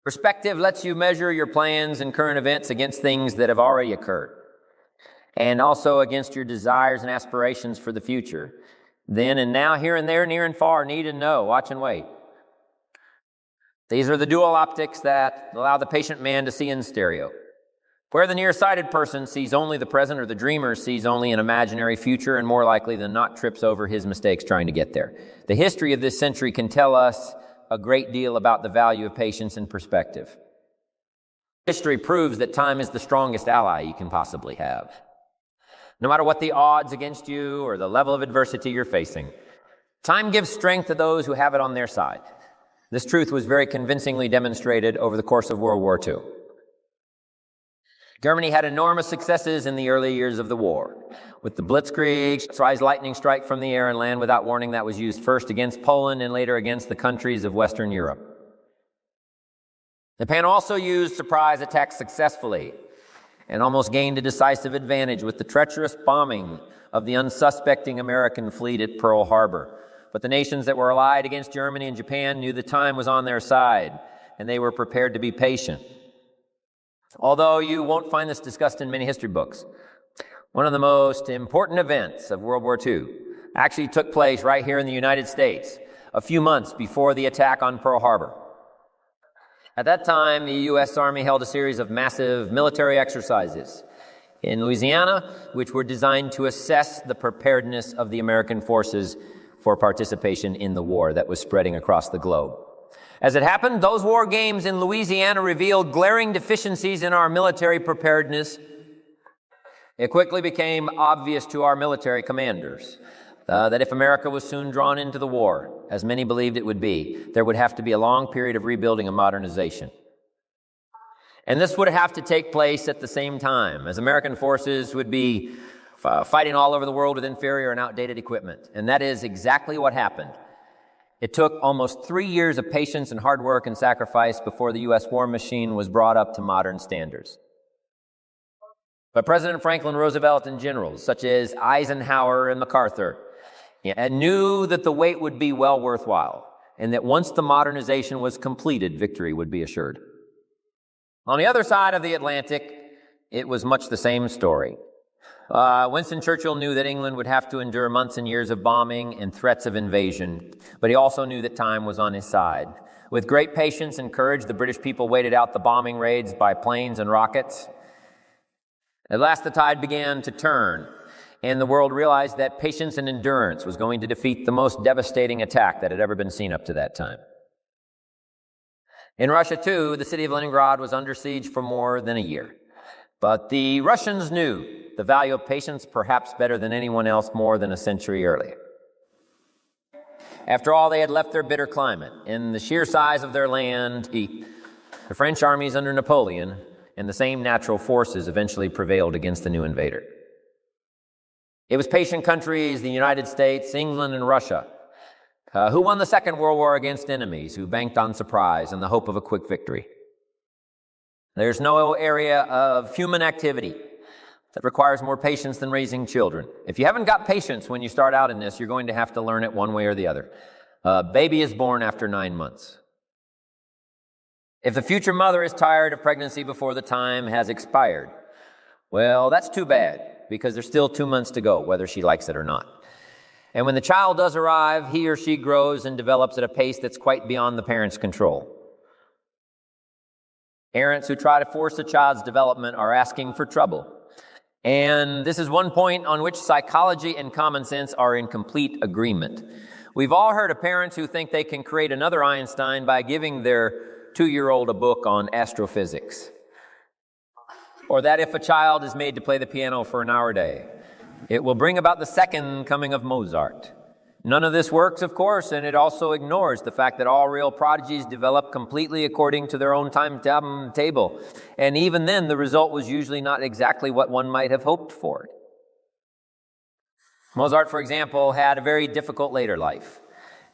Perspective lets you measure your plans and current events against things that have already occurred, and also against your desires and aspirations for the future. Then and now, here and there, near and far, need and know, watch and wait. These are the dual optics that allow the patient man to see in stereo. Where the nearsighted person sees only the present, or the dreamer sees only an imaginary future, and more likely than not trips over his mistakes trying to get there. The history of this century can tell us a great deal about the value of patience and perspective. History proves that time is the strongest ally you can possibly have. No matter what the odds against you or the level of adversity you're facing, time gives strength to those who have it on their side. This truth was very convincingly demonstrated over the course of World War II. Germany had enormous successes in the early years of the war, with the Blitzkrieg, surprise lightning strike from the air and land without warning that was used first against Poland and later against the countries of Western Europe. Japan also used surprise attacks successfully and almost gained a decisive advantage with the treacherous bombing of the unsuspecting American fleet at Pearl Harbor. But the nations that were allied against Germany and Japan knew the time was on their side. and they were prepared to be patient. Although you won't find this discussed in many history books, one of the most important events of World War II actually took place right here in the United States, a few months before the attack on Pearl Harbor. At that time, the U.S. Army held a series of massive military exercises in Louisiana, which were designed to assess the preparedness of the American forces for participation in the war that was spreading across the globe. As it happened, those war games in Louisiana revealed glaring deficiencies in our military preparedness. It quickly became obvious to our military commanders that if America was soon drawn into the war, as many believed it would be, there would have to be a long period of rebuilding and modernization. And this would have to take place at the same time, as American forces would be fighting all over the world with inferior and outdated equipment. And that is exactly what happened. It took almost 3 years of patience and hard work and sacrifice before the U.S. war machine was brought up to modern standards. But President Franklin Roosevelt and generals such as Eisenhower and MacArthur knew that the wait would be well worthwhile, and that once the modernization was completed, victory would be assured. On the other side of the Atlantic, it was much the same story. Winston Churchill knew that England would have to endure months and years of bombing and threats of invasion, but he also knew that time was on his side. With great patience and courage, the British people waited out the bombing raids by planes and rockets. At last, the tide began to turn, and the world realized that patience and endurance was going to defeat the most devastating attack that had ever been seen up to that time. In Russia, too, the city of Leningrad was under siege for more than a year. But the Russians knew the value of patience perhaps better than anyone else more than a century earlier. After all, they had left their bitter climate and the sheer size of their land. The French armies under Napoleon and the same natural forces eventually prevailed against the new invader. It was patient countries, the United States, England, and Russia, who won the Second World War against enemies who banked on surprise and the hope of a quick victory. There's no area of human activity that requires more patience than raising children. If you haven't got patience when you start out in this, you're going to have to learn it one way or the other. A baby is born after 9 months. If the future mother is tired of pregnancy before the time has expired, well, that's too bad, because there's still 2 months to go, whether she likes it or not. And when the child does arrive, he or she grows and develops at a pace that's quite beyond the parent's control. Parents who try to force a child's development are asking for trouble. And this is one point on which psychology and common sense are in complete agreement. We've all heard of parents who think they can create another Einstein by giving their 2-year-old a book on astrophysics. Or that if a child is made to play the piano for an hour a day, it will bring about the second coming of Mozart. None of this works, of course, and it also ignores the fact that all real prodigies develop completely according to their own timetable. And even then, the result was usually not exactly what one might have hoped for. Mozart, for example, had a very difficult later life.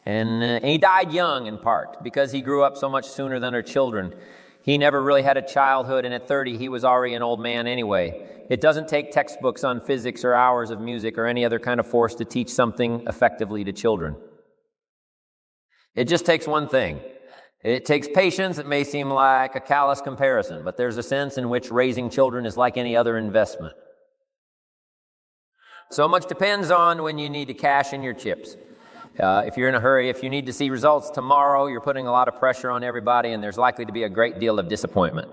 And he died young, in part, because he grew up so much sooner than her children. He never really had a childhood, and at 30, he was already an old man anyway. It doesn't take textbooks on physics or hours of music or any other kind of force to teach something effectively to children. It just takes one thing. It takes patience. It may seem like a callous comparison, but there's a sense in which raising children is like any other investment. So much depends on when you need to cash in your chips. If you're in a hurry, if you need to see results tomorrow, you're putting a lot of pressure on everybody, and there's likely to be a great deal of disappointment.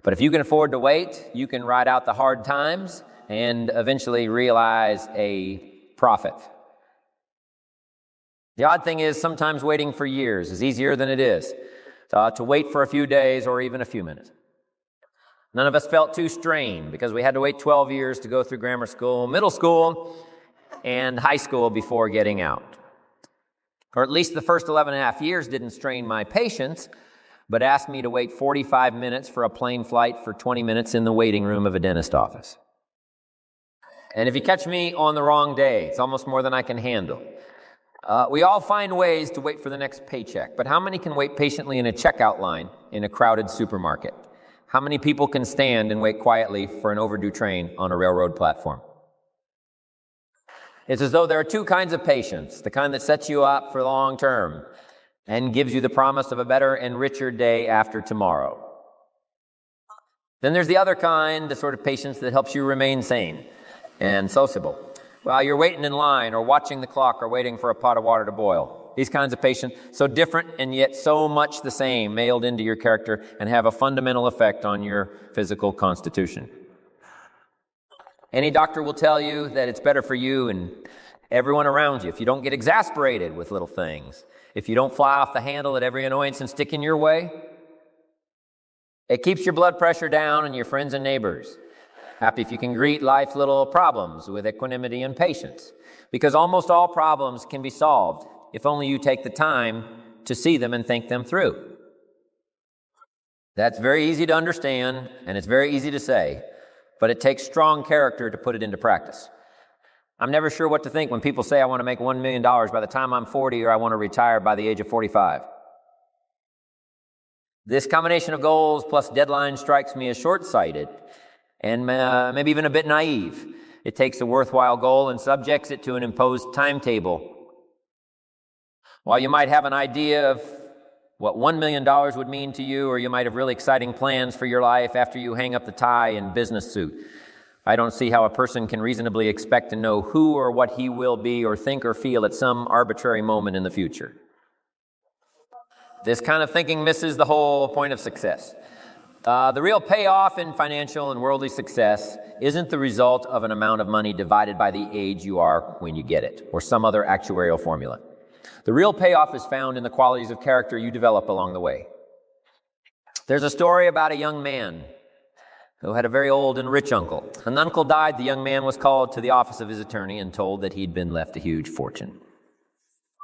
But if you can afford to wait, you can ride out the hard times and eventually realize a profit. The odd thing is, sometimes waiting for years is easier than it is to wait for a few days or even a few minutes. None of us felt too strained because we had to wait 12 years to go through grammar school, middle school, and high school before getting out. Or at least the first 11 and a half years didn't strain my patience, but asked me to wait 45 minutes for a plane flight for 20 minutes in the waiting room of a dentist office. And if you catch me on the wrong day, it's almost more than I can handle. We all find ways to wait for the next paycheck, but how many can wait patiently in a checkout line in a crowded supermarket? How many people can stand and wait quietly for an overdue train on a railroad platform? It's as though there are two kinds of patience, the kind that sets you up for the long term, and gives you the promise of a better and richer day after tomorrow. Then there's the other kind, the sort of patience that helps you remain sane and sociable while you're waiting in line or watching the clock or waiting for a pot of water to boil. These kinds of patience, so different and yet so much the same, mailed into your character and have a fundamental effect on your physical constitution. Any doctor will tell you that it's better for you and everyone around you if you don't get exasperated with little things, if you don't fly off the handle at every annoyance and stick in your way. It keeps your blood pressure down and your friends and neighbors happy if you can greet life's little problems with equanimity and patience, because almost all problems can be solved if only you take the time to see them and think them through. That's very easy to understand, and it's very easy to say, but it takes strong character to put it into practice. I'm never sure what to think when people say I want to make $1 million by the time I'm 40 or I want to retire by the age of 45. This combination of goals plus deadlines strikes me as short-sighted and maybe even a bit naive. It takes a worthwhile goal and subjects it to an imposed timetable. While you might have an idea of what $1 million would mean to you, or you might have really exciting plans for your life after you hang up the tie and business suit, I don't see how a person can reasonably expect to know who or what he will be or think or feel at some arbitrary moment in the future. This kind of thinking misses the whole point of success. The real payoff in financial and worldly success isn't the result of an amount of money divided by the age you are when you get it, or some other actuarial formula. The real payoff is found in the qualities of character you develop along the way. There's a story about a young man who had a very old and rich uncle. When the uncle died, the young man was called to the office of his attorney and told that he'd been left a huge fortune.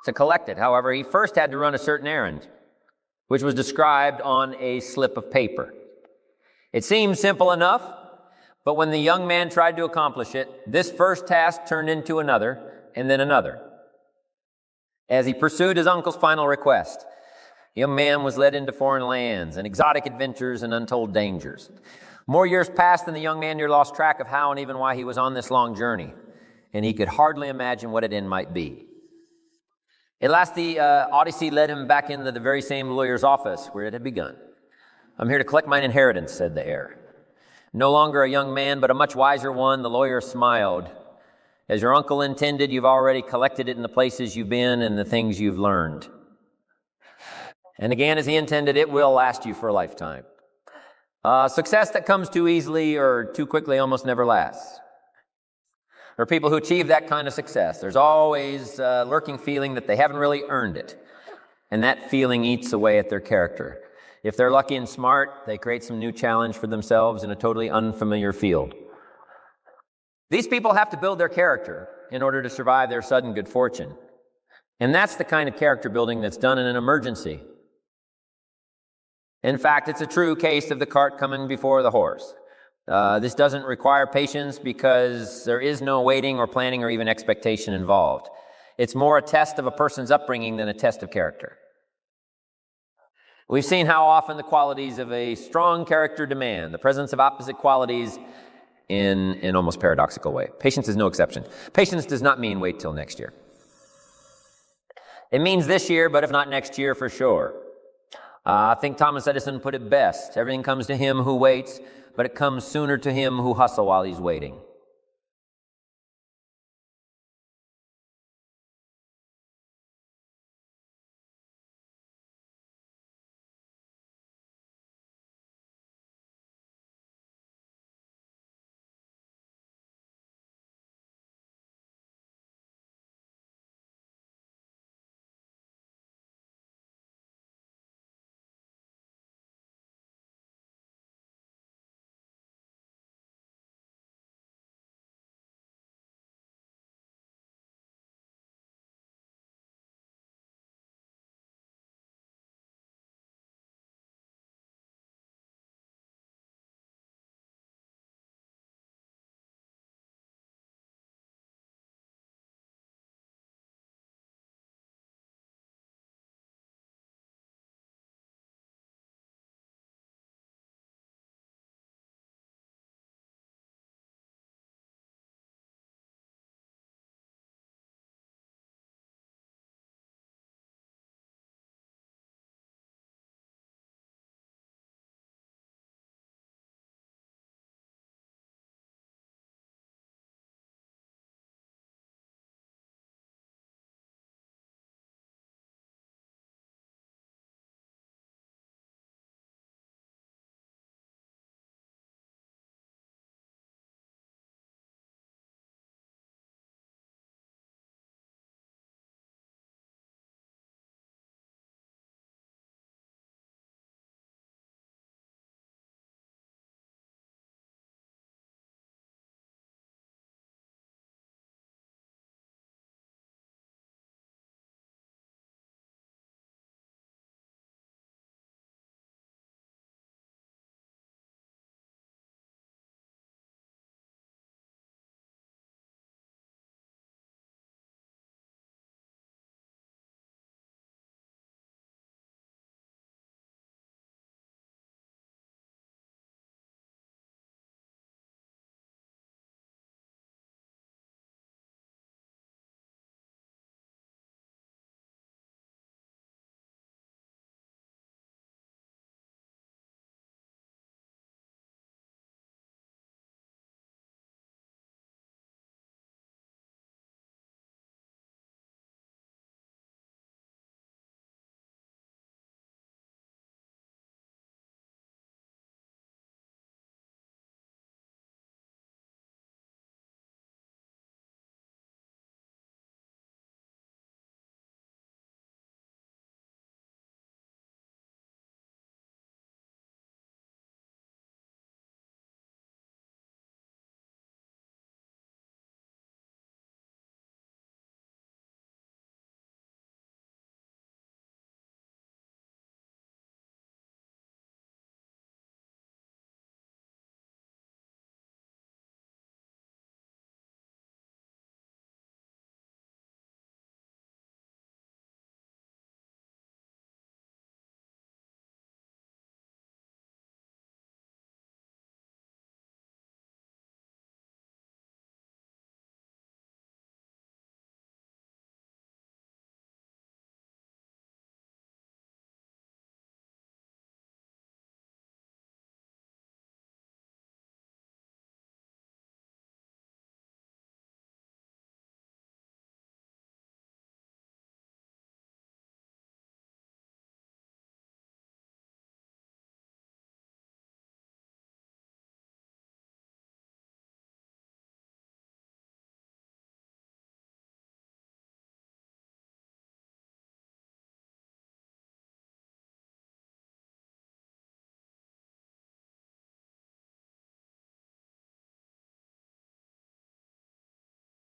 To collect it, however, he first had to run a certain errand, which was described on a slip of paper. It seemed simple enough, but when the young man tried to accomplish it, this first task turned into another, and then another. As he pursued his uncle's final request, the young man was led into foreign lands and exotic adventures and untold dangers. More years passed, and the young man near lost track of how and even why he was on this long journey, and he could hardly imagine what its end might be. At last, the odyssey led him back into the very same lawyer's office where it had begun. "I'm here to collect mine inheritance," said the heir. No longer a young man, but a much wiser one, the lawyer smiled. "As your uncle intended, you've already collected it in the places you've been and the things you've learned. And again, as he intended, it will last you for a lifetime." Success that comes too easily or too quickly almost never lasts. For people who achieve that kind of success, there's always a lurking feeling that they haven't really earned it, and that feeling eats away at their character. If they're lucky and smart, they create some new challenge for themselves in a totally unfamiliar field. These people have to build their character in order to survive their sudden good fortune, and that's the kind of character building that's done in an emergency. In fact, it's a true case of the cart coming before the horse. This doesn't require patience because there is no waiting or planning or even expectation involved. It's more a test of a person's upbringing than a test of character. We've seen how often the qualities of a strong character demand the presence of opposite qualities in an almost paradoxical way. Patience is no exception. Patience does not mean wait till next year. It means this year, but if not next year, for sure. I think Thomas Edison put it best. Everything comes to him who waits, but it comes sooner to him who hustles while he's waiting.